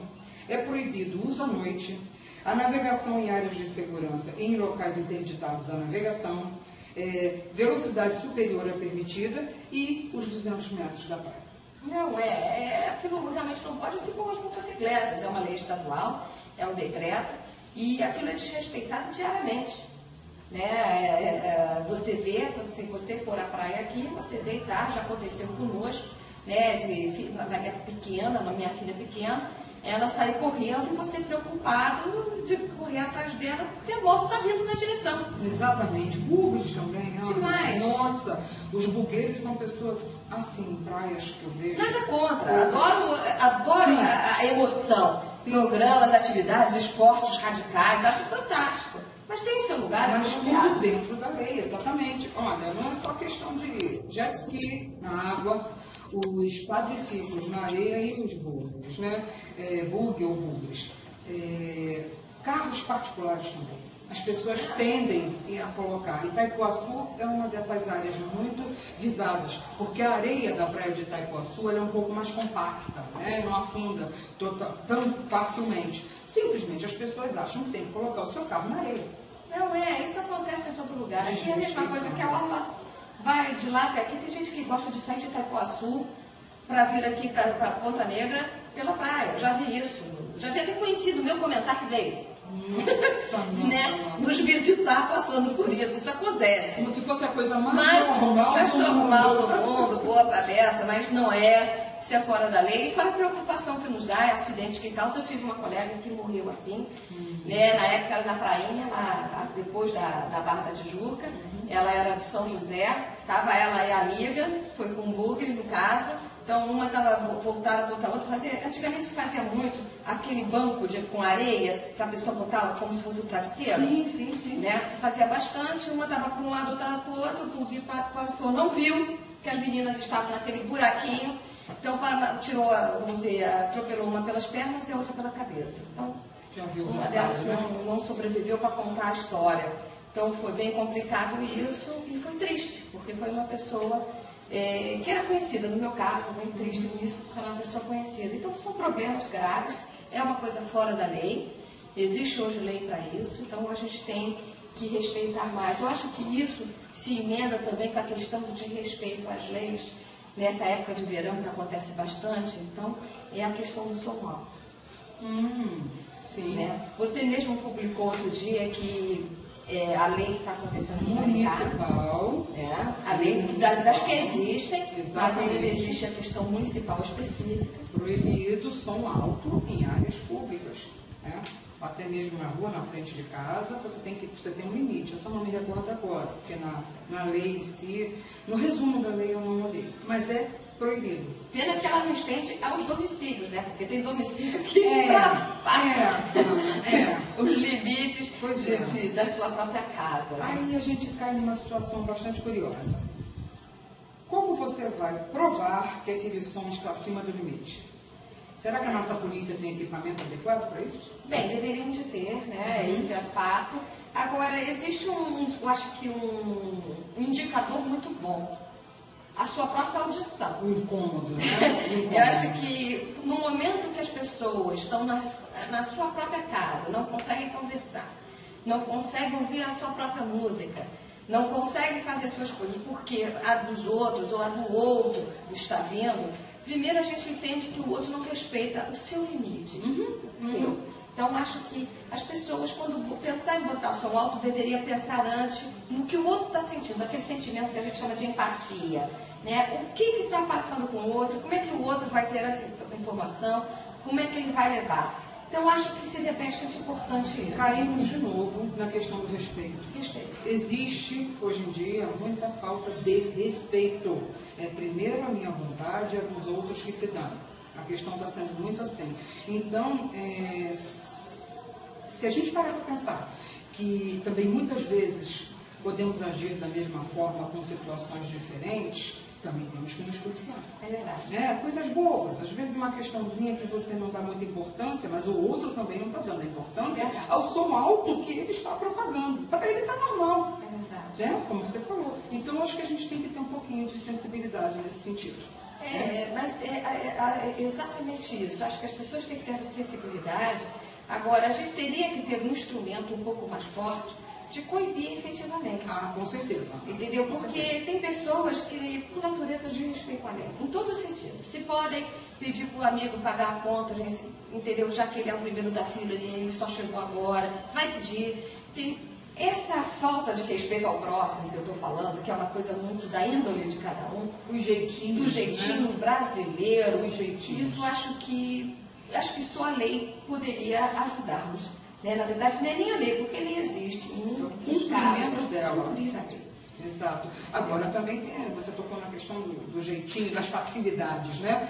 é proibido o uso à noite, a navegação em áreas de segurança em locais interditados à navegação, velocidade superior à permitida e os 200 metros da praia. Não, aquilo realmente não pode, assim como as motocicletas, é uma lei estadual, é um decreto, e aquilo é desrespeitado diariamente. Né? Você vê, se você for à praia aqui, você deitar, já aconteceu conosco, né? Uma neta pequena, uma minha filha pequena, ela saiu correndo e você preocupado de correr atrás dela, porque a moto está vindo na direção. Exatamente. Bugues também. Demais. Nossa, os bugueiros são pessoas, assim, praias que eu vejo. Nada contra. Adoro a emoção. Sim, programas, atividades, esportes radicais, acho fantástico. Mas tem o seu lugar, mas tudo dentro da lei, exatamente. Olha, não é só questão de jet ski na água, os quadriciclos na areia e os bugres, né? Bug ou bugres. Carros particulares também. As pessoas tendem a colocar. Itaipuaçu é uma dessas áreas muito visadas, porque a areia da praia de Itaipuaçu ela é um pouco mais compacta, né? Não afunda tão facilmente. Simplesmente as pessoas acham que tem que colocar o seu carro na areia. Não isso acontece em todo lugar. Aqui é a mesma coisa que a orla vai de lá até aqui. Tem gente que gosta de sair de Itaipuaçu para vir aqui para Ponta Negra pela praia. Eu já vi isso. Já vi até conhecido o meu comentário que veio. Nossa, né? Nos visitar passando por isso. Isso acontece. Como se fosse a coisa mais normal do mundo, boa para dessa, mas não é. Isso é fora da lei. E fora a preocupação que nos dá, acidente que tal. Eu tive uma colega que morreu assim, né? Na época era na prainha, depois da Barra da Tijuca. Ela era de São José, estava ela e a amiga, foi com um bugre no caso. Então, uma estava voltada para outra. Antigamente se fazia muito aquele banco com areia para a pessoa botar como se fosse um travesseiro. Sim. Né? Se fazia bastante, uma estava para um lado, outra estava para o outro, o bugre passou, não viu que as meninas estavam naquele buraquinho. Então, vamos dizer, atropelou uma pelas pernas e a outra pela cabeça. Então, uma delas não sobreviveu para contar a história. Então, foi bem complicado isso e foi triste, porque foi uma pessoa que era conhecida, no meu caso, bem triste nisso, porque era uma pessoa conhecida. Então, são problemas graves, é uma coisa fora da lei, existe hoje lei para isso, então a gente tem que respeitar mais. Eu acho que isso se emenda também com a questão de respeito às leis, nessa época de verão, que acontece bastante, então, é a questão do som alto. Sim. Né? Você mesmo publicou outro dia que a lei que está acontecendo no municipal, a lei das que existem, exatamente. Mas ainda existe a questão municipal específica. Proibido som alto em áreas públicas, né? Até mesmo na rua, na frente de casa, você tem um limite. Eu só não me recordo agora, porque na lei em si, no resumo da lei eu não olhei, mas é proibido. Pena que ela não estende aos domicílios, né? Porque tem domicílio que os limites da sua própria casa. Aí a gente cai numa situação bastante curiosa. Como você vai provar que aquele som está acima do limite? Será que a nossa polícia tem equipamento adequado para isso? Bem, deveriam de ter, né? Esse é fato. Agora, existe eu acho que um indicador muito bom. A sua própria audição. O incômodo, né? Eu acho que no momento que as pessoas estão na sua própria casa, não conseguem conversar, não conseguem ouvir a sua própria música, não conseguem fazer as suas coisas porque a dos outros ou a do outro está vindo, primeiro a gente entende que o outro não respeita o seu limite. Então, acho que as pessoas, quando pensar em botar o som alto, deveriam pensar antes no que o outro está sentindo, aquele sentimento que a gente chama de empatia. Né? O que está passando com o outro, como é que o outro vai ter essa informação, como é que ele vai levar. Então, acho que seria bastante importante isso. Caímos de novo na questão do respeito. Respeito. Existe, hoje em dia, muita falta de respeito. Primeiro a minha vontade, é dos outros que se dão. A questão está sendo muito assim. Então, se a gente parar para pensar que também muitas vezes podemos agir da mesma forma com situações diferentes, também temos que nos policiar. É verdade. Né? Coisas boas, às vezes uma questãozinha que você não dá muita importância, mas o outro também não está dando importância ao som alto que ele está propagando. Para ele está normal. É verdade. Né? Como você falou. Então, acho que a gente tem que ter um pouquinho de sensibilidade nesse sentido. Mas é exatamente isso. Acho que as pessoas têm que ter sensibilidade. Agora, a gente teria que ter um instrumento um pouco mais forte de coibir efetivamente. Ah, com certeza. Entendeu? Porque tem pessoas que, por natureza, desrespeitam a lei. Em todo sentido. Se podem pedir para o amigo pagar a conta, entendeu? Já que ele é o primeiro da fila e ele só chegou agora, vai pedir. Tem essa falta de respeito ao próximo que eu estou falando, que é uma coisa muito da índole de cada um. O jeitinho. Do jeitinho brasileiro. O jeitinho. Isso acho que só a lei poderia ajudar-nos. Né? Na verdade, não é nem a lei, porque a lei existe. Em muitos casos, dela. cumprir a lei. Exato. Agora também você tocou na questão do jeitinho, das facilidades, né?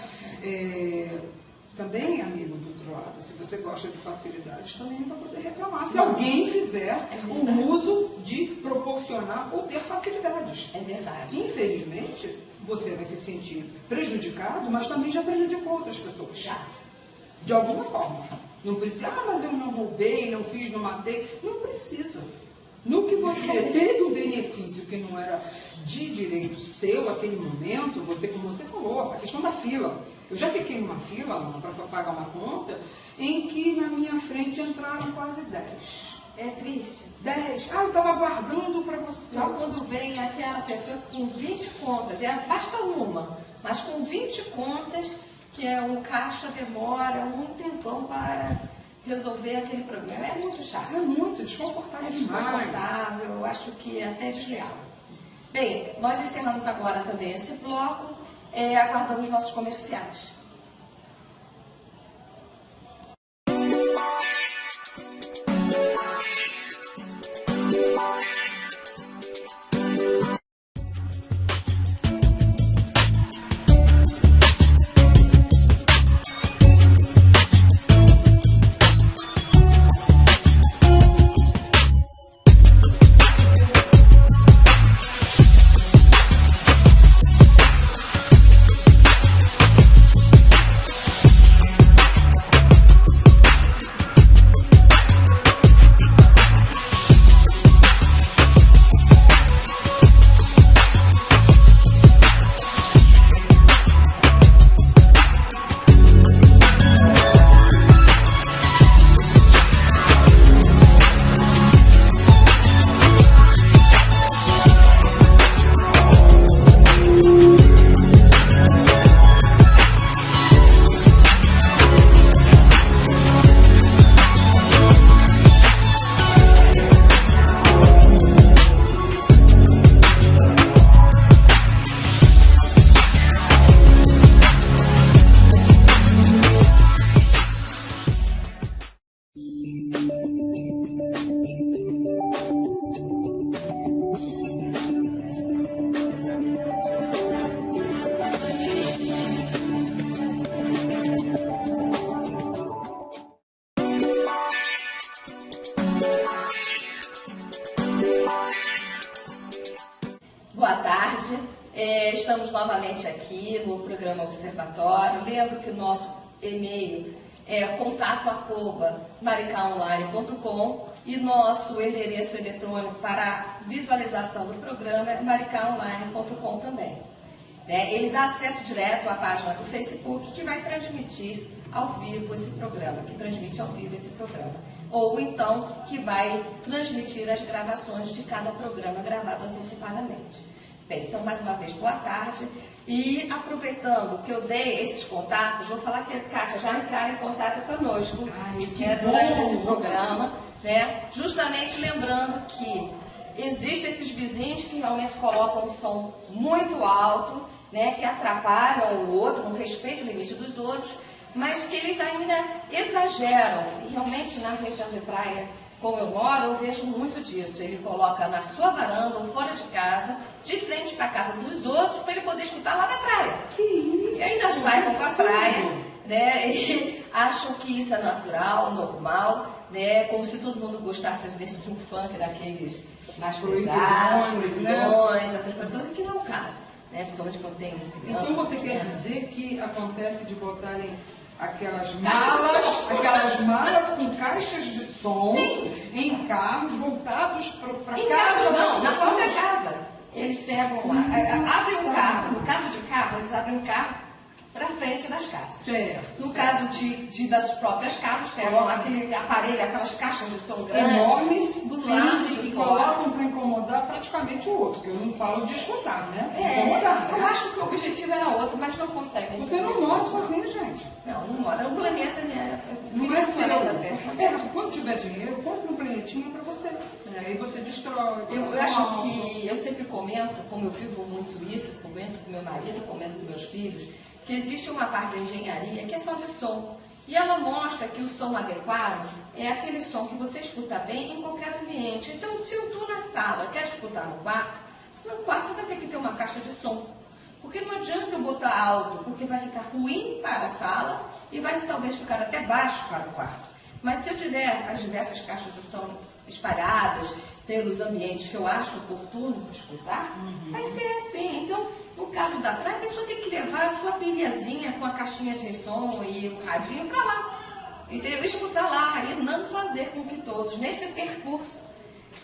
Também, amigo do outro lado, se você gosta de facilidades, também não vai poder reclamar. Se alguém fizer o uso de proporcionar ou ter facilidades. É verdade. Infelizmente, você vai se sentir prejudicado, mas também já prejudicou outras pessoas. Já. De alguma forma. Não precisa, mas eu não roubei, não fiz, não matei. Não precisa. No que você teve um benefício que não era de direito seu naquele momento, como você falou, a questão da fila. Eu já fiquei numa fila para pagar uma conta em que na minha frente entraram quase 10. É triste. 10. Eu estava aguardando para você. Só quando vem aquela pessoa com 20 contas, basta uma, mas com 20 contas, que o caixa demora um tempão para resolver aquele problema. É muito chato. É muito desconfortável demais. Desconfortável, eu acho que é até desleal. Bem, nós encerramos agora também esse bloco, aguardamos nossos comerciais. Boa tarde, estamos novamente aqui no programa Observatório. Lembro que o nosso e-mail é contato@maricaonline.com e nosso endereço eletrônico para visualização do programa é maricaonline.com também. Ele dá acesso direto à página do Facebook que vai transmitir ao vivo esse programa, ou então que vai transmitir as gravações de cada programa gravado antecipadamente. Bem, então mais uma vez, boa tarde. E aproveitando que eu dei esses contatos, vou falar que a Kátia já entraram em contato conosco durante esse programa, justamente lembrando que existem esses vizinhos que realmente colocam um som muito alto, que atrapalham o outro, não respeitam o limite dos outros, mas que eles ainda exageram. E realmente na região de praia, como eu moro, eu vejo muito disso. Ele coloca na sua varanda ou fora de casa, de frente para a casa dos outros, para ele poder escutar lá na praia. Que isso? E ainda saem para a praia, e acham que isso é natural, normal, como se todo mundo gostasse às vezes de um funk daqueles mais pesados, proibidões, essas coisas todas, que não é o caso. né? Principalmente quando tem criança. Então você quer dizer que acontece de botarem aquelas malas com caixas de som em carros voltados para Em casa? carros não, na própria casa. Eles pegam lá, abrem um carro. No caso de carro, eles abrem um carro para frente das casas. Certo. No caso das próprias casas, pegam lá aquele aparelho, aquelas caixas de som grandes, Enormes, do lado sim, de e fora. colocam para incomodar praticamente o outro, que eu não falo de escutar, né? Incomodar, Eu né? acho que o objetivo era outro, mas não conseguem. Você não mora sozinho, gente. Não mora. O planeta, né? Não é seu. Da Terra. Quando tiver dinheiro, compra um planetinha para você. Aí você destrói. Eu acho que, eu sempre comento, como eu vivo muito isso, comento com meu marido, comento com meus filhos, que existe uma parte da engenharia que é só de som. E ela mostra que o som adequado é aquele som que você escuta bem em qualquer ambiente. Então, se eu estou na sala, quero escutar no quarto vai ter que ter uma caixa de som. Porque não adianta eu botar alto, porque vai ficar ruim para a sala e vai talvez ficar até baixo para o quarto. Mas se eu tiver as diversas caixas de som espalhadas pelos ambientes que eu acho oportuno escutar, vai ser assim. Então, no caso da praia, a pessoa tem que levar a sua pilhazinha com a caixinha de som e o radinho para lá. Entendeu? Escutar lá e não fazer com que todos, nesse percurso,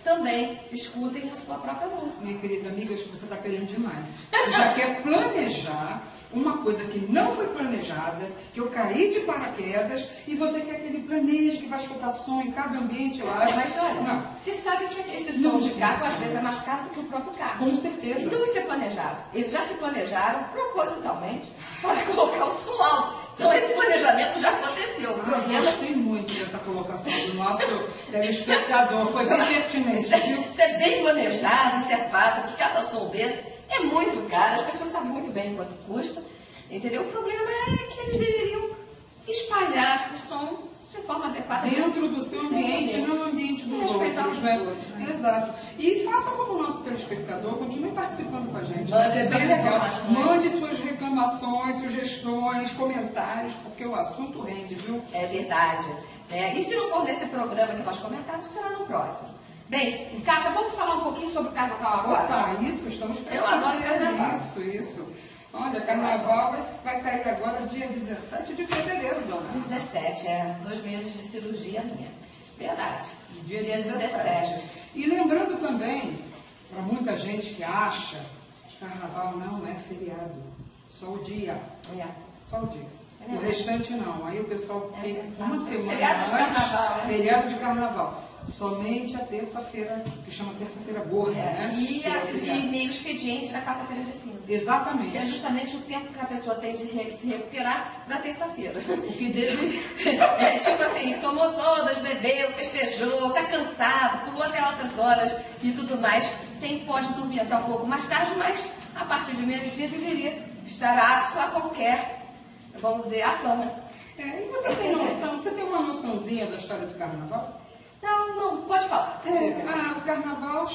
também escutem a sua própria música. Minha querida amiga, acho que você está querendo demais. Você já quer planejar uma coisa que não foi planejada, que eu caí de paraquedas, e você quer que ele planeje, que vai escutar som em cada ambiente, eu acho. Mas olha, não. você sabe que esse som de carro às vezes é mais caro do que o próprio carro. Com certeza. Então isso é planejado. Eles já se planejaram propositalmente para colocar o som alto. Então esse planejamento já aconteceu. O problema Gostei muito dessa colocação do nosso telespectador. Foi bem pertinente, viu? Isso é bem planejado, isso é fato, que cada som desse é muito caro, as pessoas sabem muito bem quanto custa, entendeu? O problema é que eles deveriam espalhar o som de forma adequada. Dentro do seu ambiente, não no ambiente dos respeitar outros, os né? outros, né? Exato. E faça como o nosso telespectador, continue participando com a gente. Mande Vai ser suas bem legal. reclamações. Mande suas reclamações, sugestões, comentários, porque o assunto rende, viu? É verdade. Né? E se não for nesse programa que nós comentamos, será no próximo. Bem, Kátia, vamos falar um pouquinho sobre o carnaval agora? Opa, isso, estamos Eu adoro carnaval. Isso. Olha, carnaval vai cair agora dia 17 de fevereiro, dona. 17, 2 meses de cirurgia minha. Verdade. Dia 17. E lembrando também, para muita gente que acha que carnaval não é feriado, só o dia. É. Só o dia. O restante não. Aí o pessoal fica uma semana Feriado de carnaval, né? Feriado de carnaval. Somente a terça-feira, que chama terça-feira gorda, né? E, Que é o feriado. e meio expediente da quarta-feira de cinza. Exatamente. Que é justamente o tempo que a pessoa tem de se recuperar na terça-feira. O que dele... Tipo assim, tomou todas, bebeu, festejou, tá cansado, pulou até altas horas e tudo mais. Pode dormir até um pouco mais tarde, mas a partir de meio-dia deveria estar apto a qualquer, vamos dizer, ação, né? E você tem noção, você tem uma noçãozinha da história do carnaval? Não, pode falar. O carnaval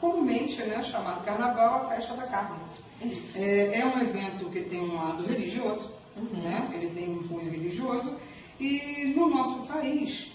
comumente, né, chamado carnaval, a festa da carne. Isso. É um evento que tem um lado religioso, né? Ele tem um cunho religioso, e no nosso país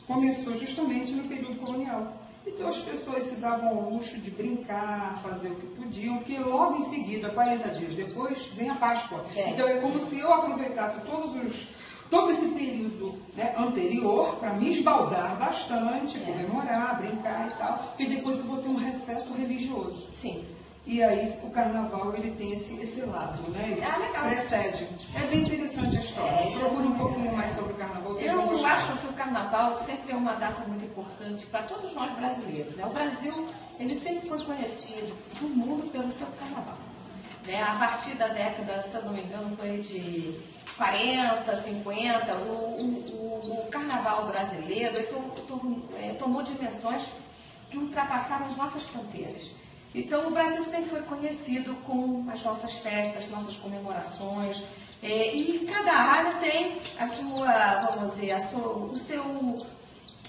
começou justamente no período colonial. Então as pessoas se davam ao luxo de brincar, fazer o que podiam, porque logo em seguida, 40 dias depois, vem a Páscoa. Então é como se eu aproveitasse todo esse período, né, anterior para me esbaldar bastante, comemorar, brincar e tal, e depois eu vou ter um recesso religioso. Sim. E aí o carnaval ele tem esse lado, né? Ele legal. precede. É bem interessante a história. Procure um pouquinho mais sobre o carnaval. Vocês vão Eu gostar. acho que o carnaval sempre é uma data muito importante para todos nós brasileiros. Né? O Brasil, ele sempre foi conhecido no mundo pelo seu carnaval. Né? A partir da década, se eu não me engano, foi de 40, 50, o carnaval brasileiro tomou dimensões que ultrapassaram as nossas fronteiras. Então, o Brasil sempre foi conhecido com as nossas festas, nossas comemorações, e cada área tem a sua, vamos dizer,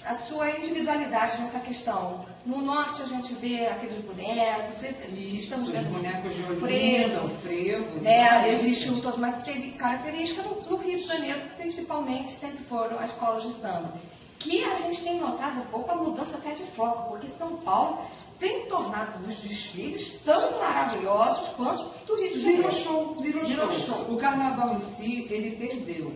a sua individualidade nessa questão. No norte, a gente vê aqueles bonecos, Os bonecos de Olinda, frevo, o frevo. existe toda uma característica no Rio de Janeiro, principalmente, sempre foram as escolas de samba. Que a gente tem notado um pouco a mudança até de foco, porque São Paulo tem tornado os desfiles tão maravilhosos quanto os do Rio de Janeiro. Virou show. O carnaval em si, ele perdeu.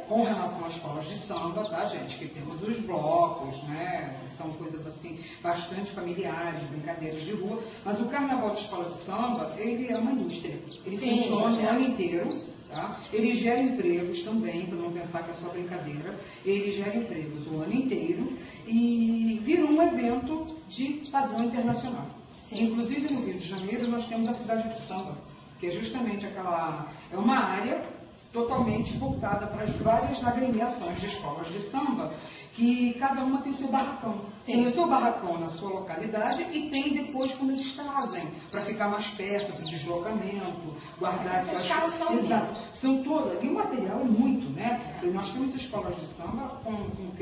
Com relação às escolas de samba, tá, gente? Que temos os blocos, né? São coisas assim, bastante familiares, brincadeiras de rua. Mas o carnaval de escola de samba, ele é uma indústria. Ele funciona o ano inteiro, tá? Ele gera empregos também, para não pensar que é só brincadeira. Ele gera empregos o ano inteiro e virou um evento de padrão internacional. Sim. Inclusive no Rio de Janeiro, nós temos a cidade do samba, que é justamente é uma área totalmente voltada para as várias agremiações de escolas de samba, que cada uma tem o seu barracão. Sim. Tem o seu barracão na sua localidade e tem depois quando eles trazem, para ficar mais perto, para o deslocamento, guardar essas escolas são exato. São todas. E o material é muito, né? E nós temos escolas de samba com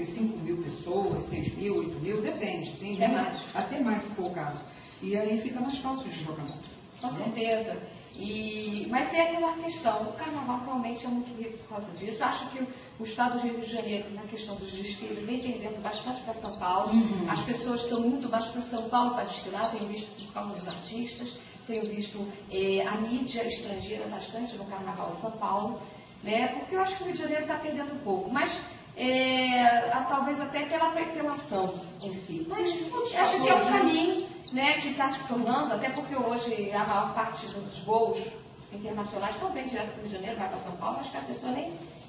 5 mil pessoas, 6 mil, 8 mil, depende. Tem até mais, se for o caso. E aí fica mais fácil o deslocamento. Com certeza. Mas é aquela questão, o carnaval realmente é muito rico por causa disso. Eu acho que o estado do Rio de Janeiro, na questão dos desfiles, vem perdendo bastante para São Paulo. Uhum. As pessoas estão muito mais para São Paulo para desfilar, tenho visto por causa dos artistas, tenho visto a mídia estrangeira bastante no carnaval de São Paulo, né? Porque eu acho que o Rio de Janeiro está perdendo um pouco, mas talvez até pela apelação em si. Mas acho que é um caminho, né, que está se tornando, até porque hoje a maior parte dos voos internacionais estão bem direto para o Rio de Janeiro, vai para São Paulo, acho que a pessoa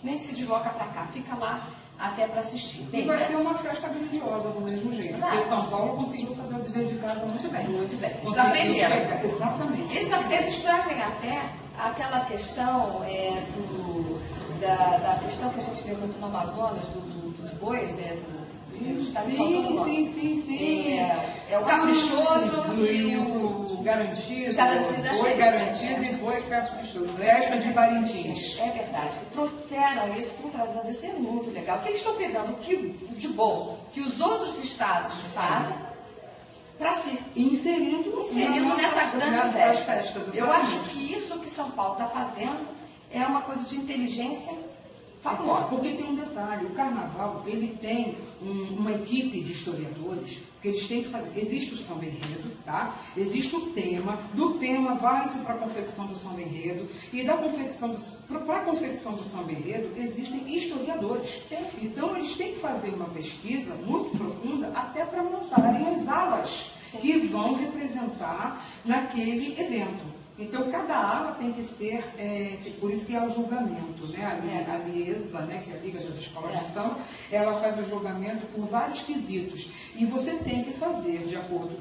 nem se desloca para cá, fica lá até para assistir. Bem, e vai ter uma festa grandiosa do mesmo jeito, porque São Paulo conseguiu fazer o dever de casa muito bem. Muito bem. Eles aprenderam. Exatamente. Eles trazem até aquela questão da questão que a gente vê muito no Amazonas, dos bois, Sim. É o caprichoso e o garantido. Boi garantido e boi caprichoso. Festa de Parintins. É verdade. Trouxeram isso, estão trazendo isso, é muito legal. Porque eles estão pegando o que de bom que os outros estados fazem para si. Inserindo nessa grande festa. Eu acho que isso que São Paulo está fazendo é uma coisa de inteligência fabulosa. Porque tem um detalhe, o carnaval, ele tem uma equipe de historiadores, que eles têm que fazer, existe o samba enredo, tá? Existe o tema, do tema vai-se para a confecção do samba enredo, e para a confecção do samba enredo existem historiadores. Sim. Então eles têm que fazer uma pesquisa muito profunda até para montarem as alas que vão representar naquele evento. Então, cada ala tem que ser, por isso que é o julgamento, né? A Liesa, né, que é a Liga das Escolas de Samba, ela faz o julgamento por vários quesitos. E você tem que fazer de acordo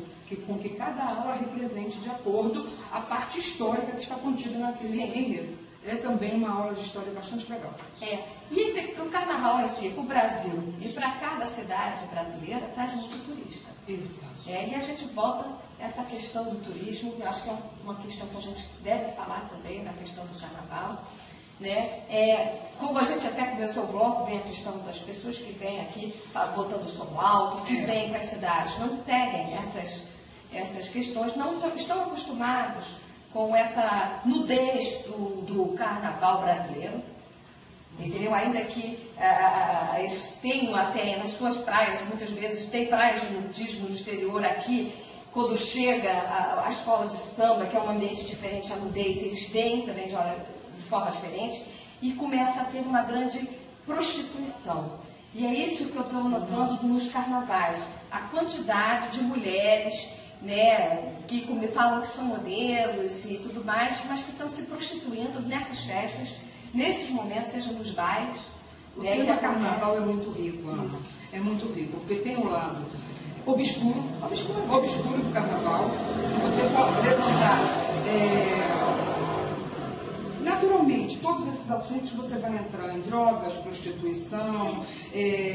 com que cada ala represente de acordo a parte histórica que está contida naquele enredo. É também uma aula de história bastante legal. E o carnaval em si, para o Brasil e para cada cidade brasileira, traz muito turista. Exato. E a gente volta a essa questão do turismo, que eu acho que é uma questão que a gente deve falar também, na questão do carnaval. Né? Como a gente até começou o bloco, vem a questão das pessoas que vêm aqui botando o som alto, que vêm para as cidades, não seguem essas questões, não estão acostumados com essa nudez do carnaval brasileiro, entendeu? Ainda que eles tenham até nas suas praias, muitas vezes tem praias de nudismo no exterior, aqui, quando chega a escola de samba, que é um ambiente diferente, a nudez, eles veem também de forma diferente, e começa a ter uma grande prostituição. E é isso que eu estou notando nos carnavais, a quantidade de mulheres, né, que falam que são modelos e tudo mais, mas que estão se prostituindo nessas festas, nesses momentos, seja nos bailes. O tema carnaval é muito rico, Ana. É muito rico, porque tem um lado obscuro do carnaval. Se você for levantar naturalmente, todos esses assuntos você vai entrar em drogas, prostituição,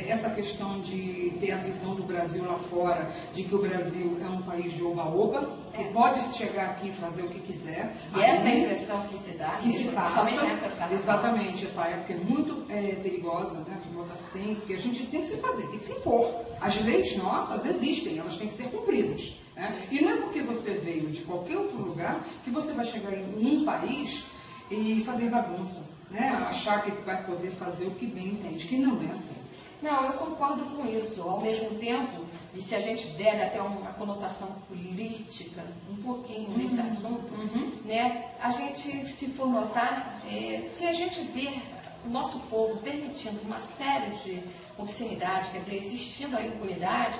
essa questão de ter a visão do Brasil lá fora, de que o Brasil é um país de oba-oba, que pode chegar aqui e fazer o que quiser. E essa é a impressão que se dá, que se passa. Na época do carnaval. Exatamente, essa época é muito perigosa, né? Assim, porque a gente tem que se fazer, tem que se impor. As leis nossas existem, elas têm que ser cumpridas. Né? E não é porque você veio de qualquer outro lugar que você vai chegar em um país e fazer bagunça, né? Achar que vai poder fazer o que bem entende, que não é assim. Não, eu concordo com isso. Ao mesmo tempo, e se a gente der até uma conotação política, um pouquinho nesse assunto, né, a gente, se for notar, se a gente ver o nosso povo permitindo uma série de obscenidades, quer dizer, existindo a impunidade,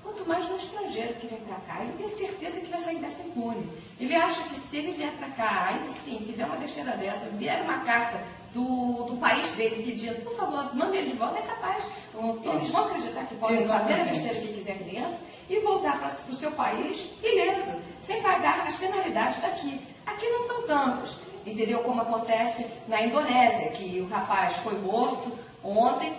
quanto mais no estrangeiro que vem para cá, ele tem certeza que vai sair dessa impune. Ele acha que se ele vier para cá, aí sim, fizer uma besteira dessa, vier uma carta do país dele pedindo, por favor, mande ele de volta, é capaz. Eles vão acreditar que podem fazer a besteira que quiser dentro e voltar para o seu país ileso, sem pagar as penalidades daqui. Aqui não são tantas, entendeu? Como acontece na Indonésia, que o rapaz foi morto ontem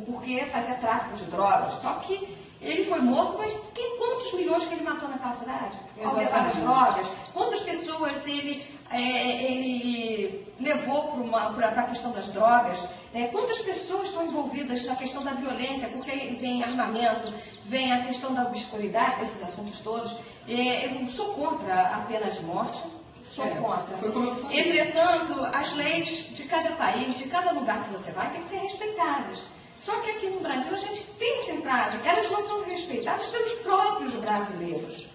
porque fazia tráfico de drogas. Só que ele foi morto, mas quantos milhões que ele matou naquela cidade? Ao levar as drogas? Quantas pessoas ele levou para a questão das drogas? Quantas pessoas estão envolvidas na questão da violência? Porque vem armamento, vem a questão da obscuridade, desses assuntos todos. Eu sou contra a pena de morte. Sou contra. Entretanto, as leis de cada país, de cada lugar que você vai, têm que ser respeitadas. Só que aqui no Brasil a gente tem essa prática, elas não são respeitadas pelos próprios brasileiros.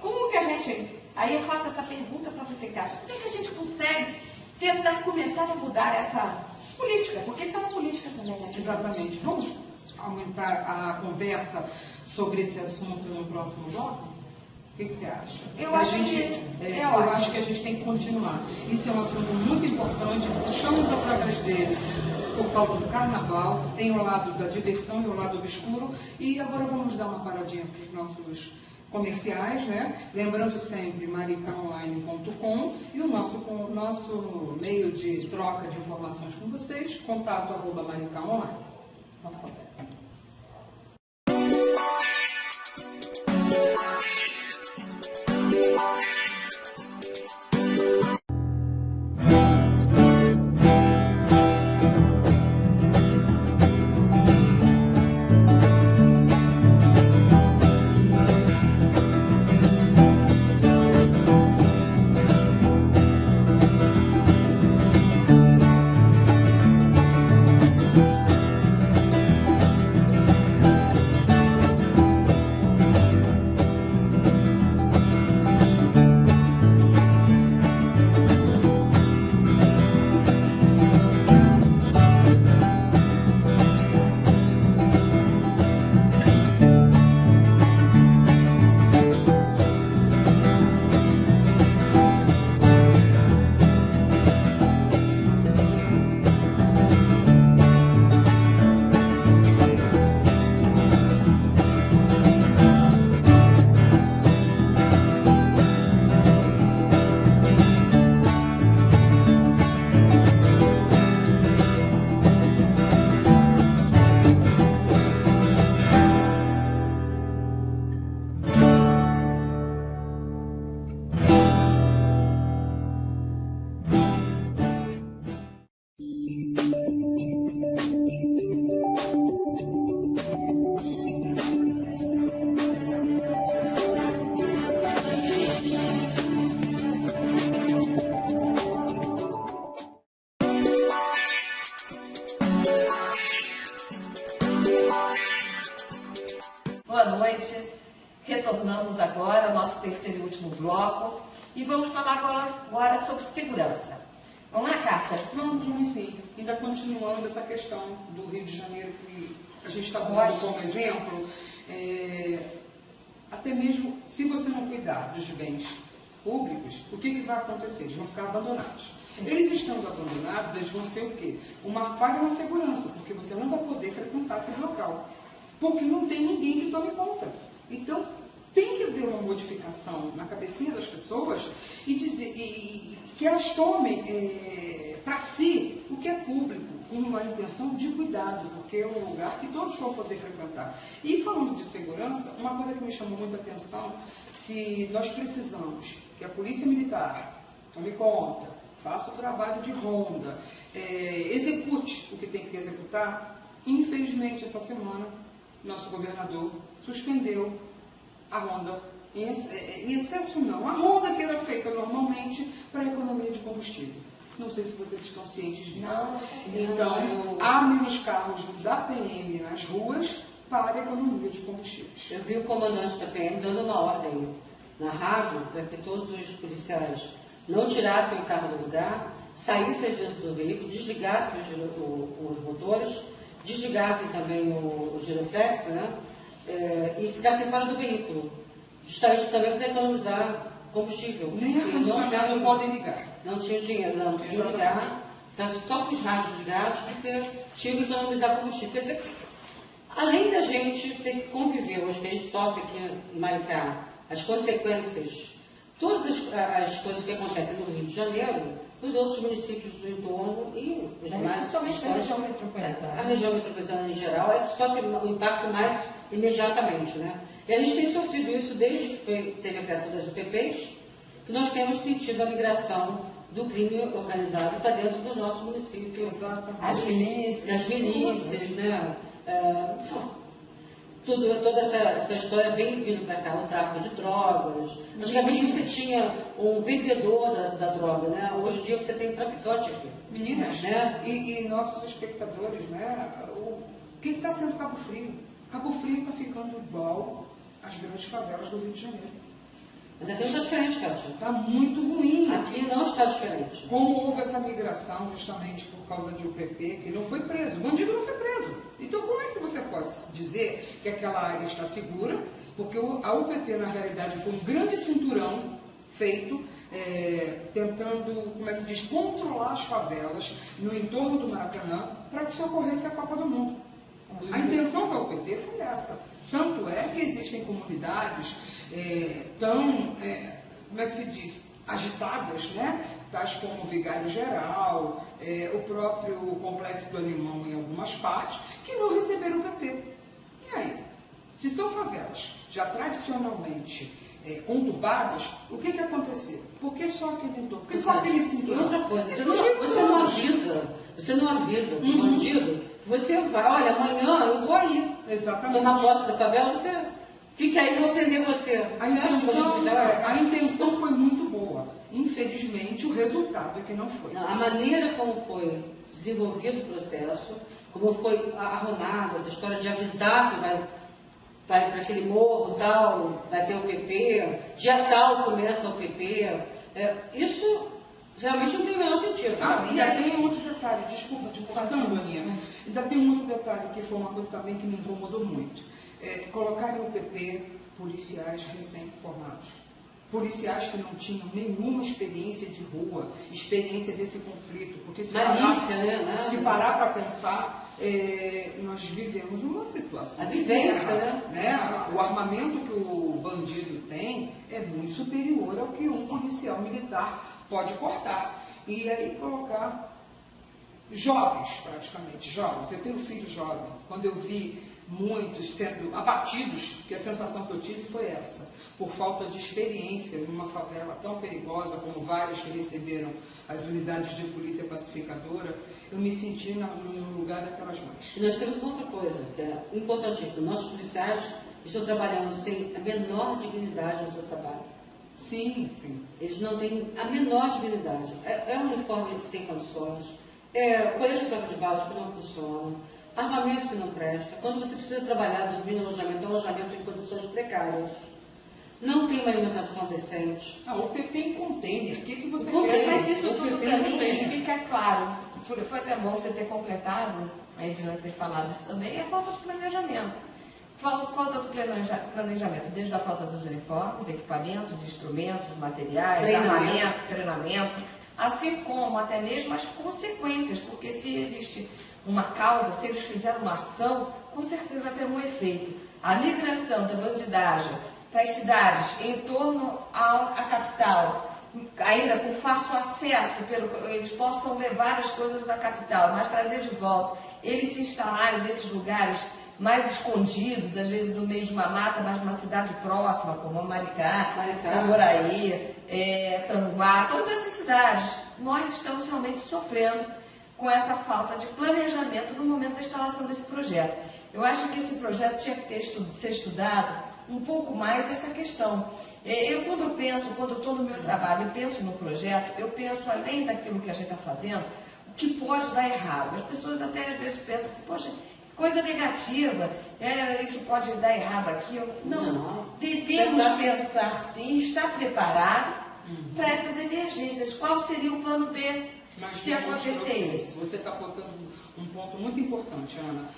Como que a gente... Aí eu faço essa pergunta para você, Kátia. Como é que a gente consegue tentar começar a mudar essa política? Porque isso é uma política também, né? Exatamente. Vamos aumentar a conversa sobre esse assunto no próximo bloco? O que você acha? Eu acho que a gente tem que continuar. Isso é um assunto muito importante. Puxamos através dele por causa do carnaval, tem o lado da diversão e o lado obscuro. E agora vamos dar uma paradinha para os nossos comerciais, né? Lembrando sempre maricaonline.com e o nosso meio de troca de informações com vocês, contato@maricaonline.com. Boa noite, retornamos agora ao nosso terceiro e último bloco e vamos falar agora sobre segurança. Vamos lá, Kátia? Vamos sim. Ainda continuando essa questão do Rio de Janeiro que a gente está usando como exemplo, até mesmo se você não cuidar dos bens públicos, o que vai acontecer? Eles vão ficar abandonados. Eles estando abandonados, eles vão ser o quê? Uma falha na segurança, porque você não vai poder frequentar aquele local. Porque não tem ninguém que tome conta. Então, tem que haver uma modificação na cabecinha das pessoas e dizer que elas tomem para si o que é público, com uma intenção de cuidado, porque é um lugar que todos vão poder frequentar. E falando de segurança, uma coisa que me chamou muita atenção, se nós precisamos que a Polícia Militar tome conta, faça o trabalho de ronda, execute o que tem que executar, infelizmente essa semana nosso governador suspendeu a ronda, em excesso não, a ronda que era feita normalmente para a economia de combustível. Não sei se vocês estão cientes disso. Não, então, há menos carros da PM nas ruas para a economia de combustíveis. Eu vi o comandante da PM dando uma ordem na rádio para que todos os policiais não tirassem o carro do lugar, saíssem dentro do veículo, desligassem os motores, desligassem também o giroflex, né? E ficassem fora do veículo, justamente também para economizar combustível. Nem ar-condicionado podem ligar. Não tinha dinheiro, não tinha ligar, estava só com os rádios ligados, porque tinha que economizar combustível. Quer dizer, além da gente ter que conviver, hoje que a gente sofre aqui em Maricá, as consequências, todas as coisas que acontecem no Rio de Janeiro, os outros municípios do entorno e os mais... Principalmente a região metropolitana. A região metropolitana em geral é que sofre o impacto mais imediatamente, né? E a gente tem sofrido isso desde que teve a criação das UPPs, que nós temos sentido a migração do crime organizado para dentro do nosso município. Exatamente. As milícias, né? Toda essa história vem vindo para cá, o tráfico de drogas. Antigamente você tinha um vendedor da droga, né? Hoje em dia você tem um traficante aqui. Meninas, né? E nossos espectadores, né? O que está sendo Cabo Frio? Cabo Frio está ficando igual às grandes favelas do Rio de Janeiro. Mas aqui não está diferente, Kátia. Está muito ruim. Aqui não está diferente. Como houve essa migração justamente por causa de UPP, que não foi preso, o bandido não foi preso. Então como é que você pode dizer que aquela área está segura? Porque a UPP na realidade foi um grande cinturão feito tentando, como é que se diz, controlar as favelas no entorno do Maracanã para que isso ocorresse a Copa do Mundo. A intenção da UPP foi essa. Tanto é que existem comunidades como é que se diz, agitadas, né? Tais como o Vigário Geral, o próprio Complexo do Alemão em algumas partes, que não receberam o UPP. E aí? Se são favelas já tradicionalmente conturbadas, o que aconteceu? Por que só aquele entorno? Por que só aquele cinturão? E outra coisa, você não avisa o bandido, você vai, olha, amanhã eu vou aí. Exatamente. Tomar posse da favela, você fica aí, eu vou prender você. A intenção foi muito boa. Infelizmente, o resultado é que não foi. Não, a maneira como foi desenvolvido o processo, como foi arrumado, essa história de avisar que vai para aquele morro tal, vai ter o PP, dia tal começa o PP, isso realmente não tem o menor sentido. Ainda tem outro detalhe, desculpa te cortando, Aninha. Ainda tem um outro detalhe que foi uma coisa também que me incomodou muito. Colocarem o PP policiais recém-formados. Policiais que não tinham nenhuma experiência de rua, experiência desse conflito. Porque se parar para pensar, nós vivemos uma situação. A vivência, né? O armamento que o bandido tem é muito superior ao que um policial militar pode cortar. E aí colocar jovens, praticamente, jovens. Eu tenho um filho jovem. Quando eu vi muitos sendo abatidos, que a sensação que eu tive foi essa, por falta de experiência numa favela tão perigosa como várias que receberam as unidades de polícia pacificadora, eu me senti no lugar daquelas mães. E nós temos uma outra coisa, que é importantíssima. Nossos policiais estão trabalhando sem a menor dignidade no seu trabalho. Sim, sim. Eles não têm a menor dignidade. É um uniforme sem condições, colete de prova de balas que não funciona, armamento que não presta. Quando você precisa trabalhar, dormir no alojamento, é um alojamento em condições precárias. Não tem uma alimentação decente. O PP em container, o que você quer? Mas isso tudo para mim fica claro. Foi até bom você ter completado, a Edna ter falado isso também, é a falta de planejamento. Falta do planejamento, desde a falta dos uniformes, equipamentos, instrumentos, materiais, armamento, treinamento, assim como até mesmo as consequências, porque se existe uma causa, se eles fizeram uma ação, com certeza vai ter um efeito. A migração da bandidagem para as cidades em torno à capital, ainda com fácil acesso, eles possam levar as coisas à capital, mas trazer de volta, eles se instalarem nesses lugares mais escondidos, às vezes no meio de uma mata, mas numa cidade próxima, como Maricá, Itaboraí, Tanguá, todas essas cidades, nós estamos realmente sofrendo com essa falta de planejamento no momento da instalação desse projeto. Eu acho que esse projeto tinha que ser estudado um pouco mais essa questão. Quando eu estou no meu trabalho e penso no projeto, eu penso além daquilo que a gente está fazendo, o que pode dar errado. As pessoas até às vezes pensam assim, poxa, coisa negativa, isso pode dar errado aqui. Não. Devemos pensar sim, estar preparado para essas emergências. Qual seria o plano B se acontecer isso? Você está botando um ponto muito importante, Ana.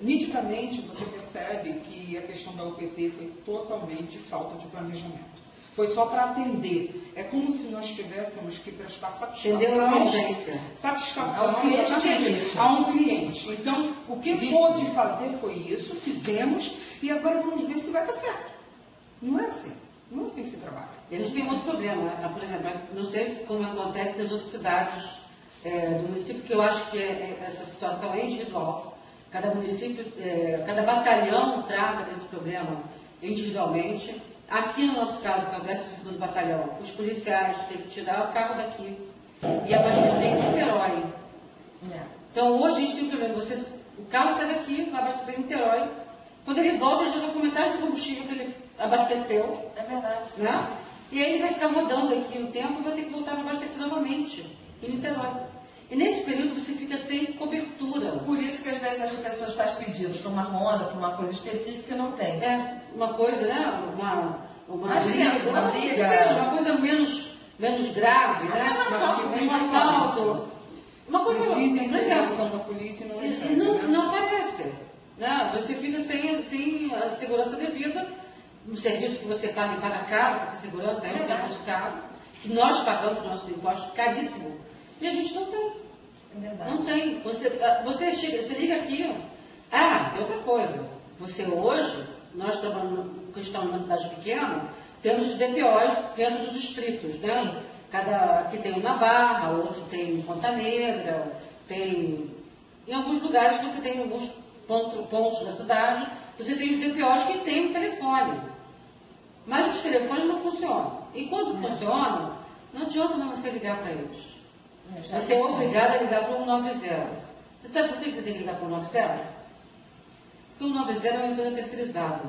Nitidamente você percebe que a questão da UPP foi totalmente falta de planejamento. Foi só para atender. É como se nós tivéssemos que prestar satisfação. Entendeu a urgência? Satisfação a um cliente. Então, o que pôde fazer foi isso, fizemos, e agora vamos ver se vai dar certo. Não é assim. Não é assim que se trabalha. E a gente tem outro problema. Por exemplo, não sei como acontece nas outras cidades do município, porque eu acho que essa situação é individual. Cada município, cada batalhão trata desse problema individualmente. Aqui no nosso caso, que é o 12º Batalhão, os policiais têm que tirar o carro daqui e abastecer em Niterói. Então hoje a gente tem um problema. O carro sai daqui, vai abastecer em Niterói. Quando ele volta, ele já está com metade do combustível que ele abasteceu. É verdade. Né? E aí ele vai ficar rodando aqui um tempo e vai ter que voltar para abastecer novamente em Niterói. E nesse período você fica sem cobertura. Por isso que às vezes as pessoas fazem pedido para uma ronda, para uma coisa específica e não tem. Uma coisa, né? Uma briga. Uma coisa menos grave, né? Um assalto. Uma coisa, precisa por exemplo, da polícia e não aparece. Né? Você fica sem a segurança devida. O serviço que você paga caro, porque a segurança é um serviço caro, que nós pagamos nossos impostos caríssimo. E a gente não tem. É verdade. Não tem. Você liga aqui. Tem outra coisa. Hoje, nós estamos numa cidade pequena, temos os DPOs dentro dos distritos, né? Aqui tem um na Barra, outro tem em Ponta Negra, tem. Em alguns lugares você tem alguns pontos da cidade, você tem os DPOs que tem um telefone. Mas os telefones não funcionam. E quando funcionam, não adianta mais você ligar para eles. Você é obrigado a ligar para o 190. Você sabe por que você tem que ligar para o 190? Porque o 190 é uma empresa terceirizada.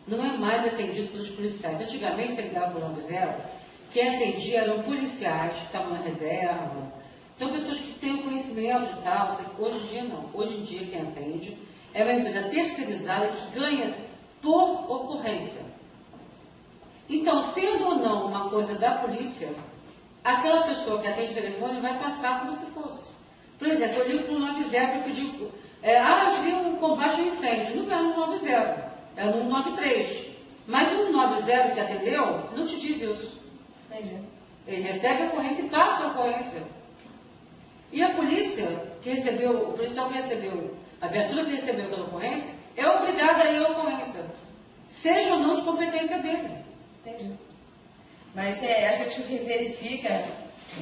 Não é mais atendido pelos policiais. Antigamente, você ligava para o 190, quem atendia eram policiais que estavam na reserva. Então, pessoas que têm o conhecimento de tal. Hoje em dia, não. Hoje em dia, quem atende é uma empresa terceirizada que ganha por ocorrência. Então, sendo ou não uma coisa da polícia, aquela pessoa que atende o telefone vai passar como se fosse. Por exemplo, eu ligo para o 190 e pedi, eu queria um combate ao incêndio. Não é no 190, é no 193. Mas o 190 que atendeu não te diz isso. Entendi. Ele recebe a ocorrência e passa a ocorrência. E a polícia que recebeu, o policial que recebeu, a viatura que recebeu pela ocorrência, é obrigada a ir à ocorrência, seja ou não de competência dele. Entendi. Mas a gente verifica.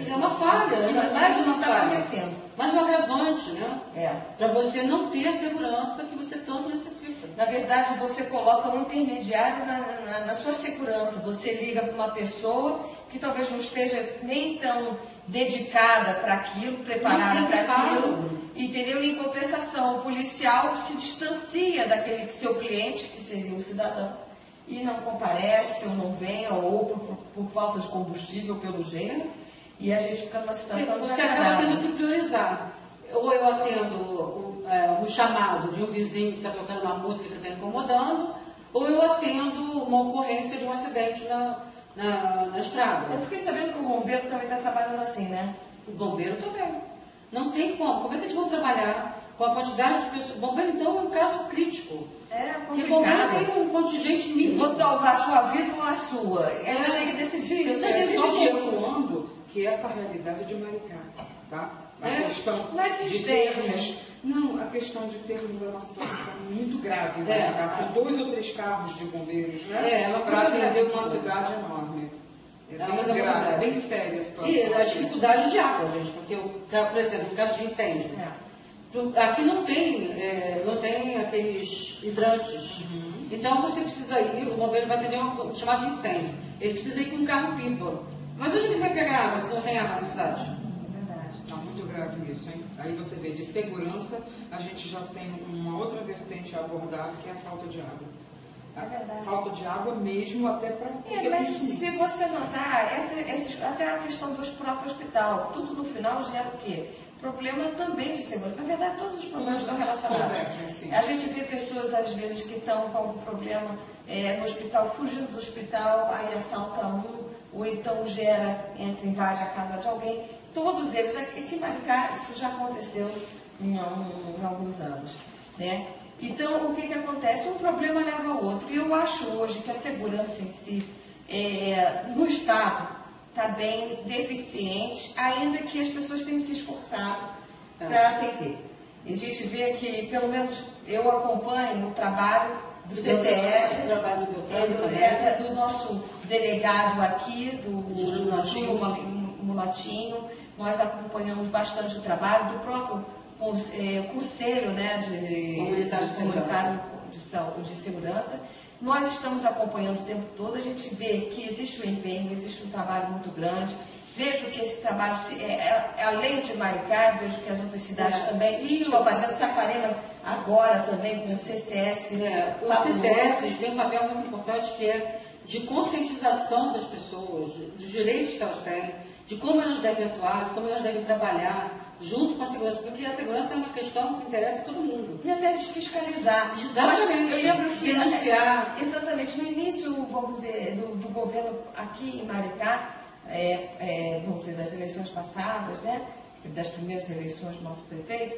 É uma falha, mais uma está falha. Acontecendo. Mais um agravante, né? Para você não ter a segurança que você tanto necessita. Na verdade, você coloca um intermediário na sua segurança. Você liga para uma pessoa que talvez não esteja nem tão dedicada para aquilo, preparada para aquilo, entendeu? E em compensação, o policial se distancia daquele seu cliente, que seria o cidadão, e não comparece, ou não vem, ou por falta de combustível, pelo gênero, e a gente fica numa situação Você acaba tendo que priorizar. Ou eu atendo um chamado de um vizinho que está tocando uma música que está incomodando, ou eu atendo uma ocorrência de um acidente na estrada. Eu fiquei sabendo que o bombeiro também está trabalhando assim, né? O bombeiro também. Não tem como. Como é que eles vão trabalhar com a quantidade de pessoas? O bombeiro, então, é um caso crítico. É complicado. Porque o bombeiro tem um contingente mínimo. Vou salvar a sua vida ou a sua. Ela tem que decidir. Você tem que só decidir. pontuando que essa realidade é de Maricá, tá? A questão de termos... Não, a questão de termos uma situação muito grave em Maricá. São 2 ou 3 carros de bombeiros, né? Para atender uma cidade enorme. É bem grave, é bem séria a situação. E a dificuldade de água, gente, porque, por exemplo, no caso de incêndio, aqui não tem aqueles hidrantes. Então você precisa ir, o bombeiro vai atender um chamado de incêndio. Ele precisa ir com um carro-pipa. Mas onde ele vai pegar água se não tem água na cidade? É verdade. Está muito grave isso, hein? Aí você vê, de segurança, a gente já tem uma outra vertente a abordar, que é a falta de água. É verdade. Falta de água mesmo, até para... Mas se você notar, até a questão do próprio hospital, tudo no final gera o quê? problema também de segurança. Na verdade, todos os problemas estão relacionados. A gente vê pessoas, às vezes, que estão com algum problema no hospital, fugindo do hospital, aí assalta um, ou então invade a casa de alguém. Todos eles, aqui em Maricá, isso já aconteceu em alguns anos, né? Então, o que acontece? Um problema leva ao outro. E eu acho hoje que a segurança em si, no Estado, está bem deficiente, ainda que as pessoas tenham se esforçado para atender. E a gente vê que, pelo menos, eu acompanho o trabalho do CCS, do nosso delegado aqui, do Júlio Mulatinho. Nós acompanhamos bastante o trabalho do próprio Conselho, né, Comunitário de Segurança. Nós estamos acompanhando o tempo todo, a gente vê que existe um empenho, existe um trabalho muito grande. Vejo que esse trabalho, além de Maricá, vejo que as outras cidades também estão fazendo. Saquarema agora também com o CCS. O CCS tem um papel muito importante que é de conscientização das pessoas, dos direitos que elas têm, de como elas devem atuar, de como elas devem trabalhar junto com a segurança, porque a segurança é uma questão que interessa a todo mundo. E até de fiscalizar. Exatamente. Eu lembro que denunciar. Exatamente. No início, vamos dizer, do governo aqui em Maricá, vamos dizer, das eleições passadas, né, das primeiras eleições do nosse prefeito,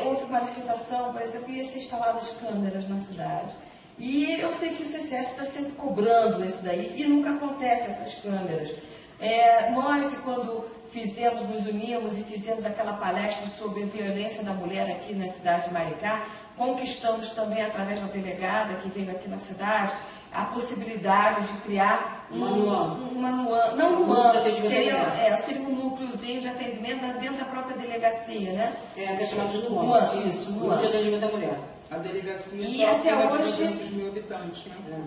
houve uma licitação, por exemplo, ia ser instaladas câmeras na cidade. E eu sei que o CCS está sempre cobrando isso daí, e nunca acontece essas câmeras. Nós, quando nos unimos e fizemos aquela palestra sobre a violência da mulher aqui na cidade de Maricá, conquistamos também, através da delegada que veio aqui na cidade, a possibilidade de criar seria um núcleozinho de atendimento dentro da própria delegacia, né? Que é chamado de NUAN. Isso, NUAN. De atendimento da mulher. A delegacia e até hoje 200 mil habitantes, né?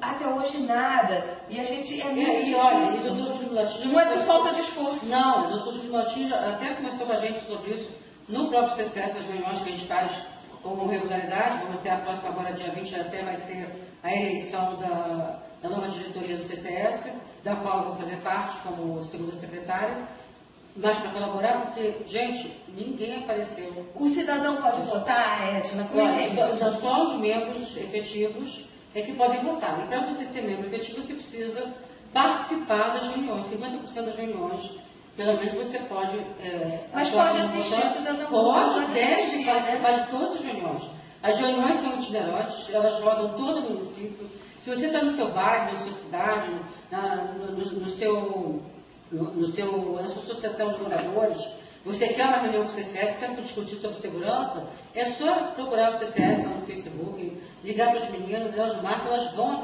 Até hoje nada. E a gente muito difícil. Olha, o doutor Júlio Mulatinho não é por falta de esforço. Não, o doutor Júlio Mulatinho até conversou com a gente sobre isso no próprio CCS, as reuniões que a gente faz com regularidade. Vamos ter a próxima agora, dia 20, até vai ser a eleição da nova diretoria do CCS, da qual eu vou fazer parte como segunda secretária. Mas para colaborar, porque, gente, ninguém apareceu. O cidadão pode votar, Edna? Como é que é isso? Só os membros efetivos é que podem votar. E para você ser membro efetivo, você precisa participar das reuniões. 50% das reuniões, pelo menos você pode... Mas pode assistir o cidadão? Pode, deve participar de todas as reuniões. As reuniões são itinerantes, elas rodam todo o município. Se você está no seu bairro, na sua cidade, na sua associação de moradores, você quer uma reunião com o CCS, quer discutir sobre segurança, é só procurar o CCS lá no Facebook, ligar para as meninas, elas marcam, elas vão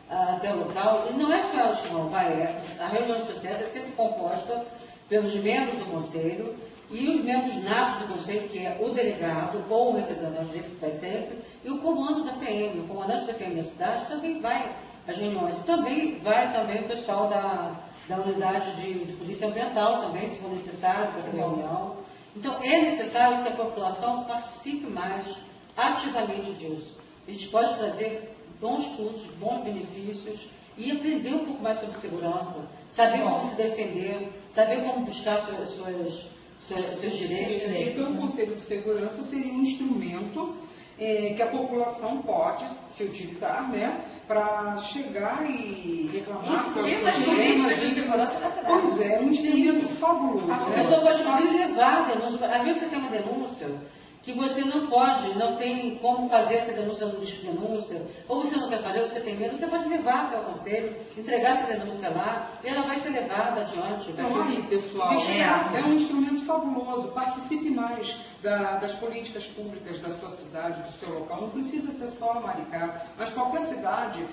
até o local, e não é só elas que vão, a reunião do CCS é sempre composta pelos membros do conselho e os membros natos do conselho, que é o delegado ou o representante dele, que vai sempre, e o comando da PM. O comandante da PM da cidade também vai às reuniões. Também vai o pessoal da unidade de polícia ambiental também, se for necessário, para aquela reunião. Então, é necessário que a população participe mais ativamente disso. A gente pode trazer bons frutos, bons benefícios e aprender um pouco mais sobre segurança, saber como se defender, saber como buscar seus direitos. Então, o Conselho de Segurança seria um instrumento que a população pode se utilizar, né, para chegar e reclamar das políticas de segurança da cidade. Pois é, um instrumento fabuloso. A pessoa pode inclusive levar denúncia. Às vezes você tem uma denúncia que você não tem como fazer essa denúncia no disco de denúncia, ou você não quer fazer, ou você tem medo, você pode levar até o conselho, entregar essa denúncia lá, e ela vai ser levada adiante. Então aí, pessoal, é um instrumento fabuloso. Participe mais das políticas públicas da sua cidade, do seu local. Não precisa ser só Maricá, mas qualquer cidade.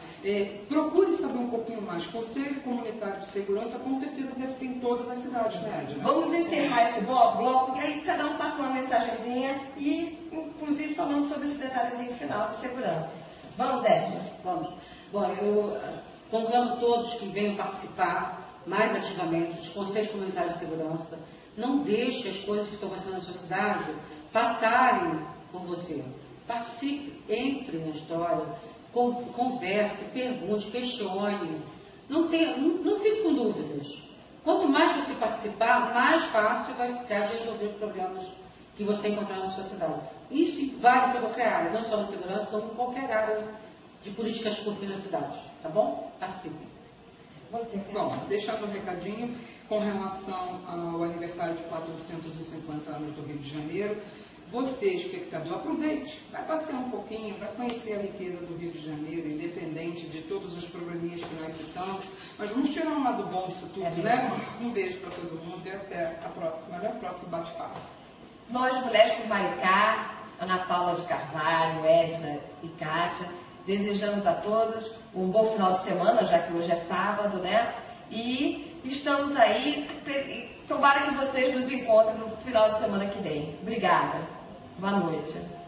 Procure saber um pouquinho mais. Conselho Comunitário de Segurança, com certeza deve ter em todas as cidades, né, Edna? Vamos encerrar esse bloco, que aí cada um passa uma mensagenzinha e, inclusive, falando sobre esse detalhezinho final de segurança. Vamos, Edna? Vamos. Bom, eu conclamo todos que venham participar mais ativamente dos Conselhos Comunitários de Segurança. Não deixe as coisas que estão acontecendo na sua cidade passarem por você. Participe, entre na história, converse, pergunte, questione. Não fique com dúvidas. Quanto mais você participar, mais fácil vai ficar de resolver os problemas que você encontrar na sua cidade. Isso vale para qualquer área, não só na segurança, como em qualquer área de políticas públicas da cidade. Tá bom? Participe. Bom, deixando um recadinho com relação ao aniversário de 450 anos do Rio de Janeiro. Você, espectador, aproveite, vai passear um pouquinho, vai conhecer a riqueza do Rio de Janeiro, independente de todos os probleminhas que nós citamos, mas vamos tirar um lado bom disso tudo, né? Um beijo para todo mundo e até a próxima, né? O próximo bate-papo. Nós, Mulheres por Maricá, Ana Paula de Carvalho, Edna e Kátia, desejamos a todos um bom final de semana, já que hoje é sábado, né? E estamos aí, tomara que vocês nos encontrem no final de semana que vem. Obrigada. Boa noite.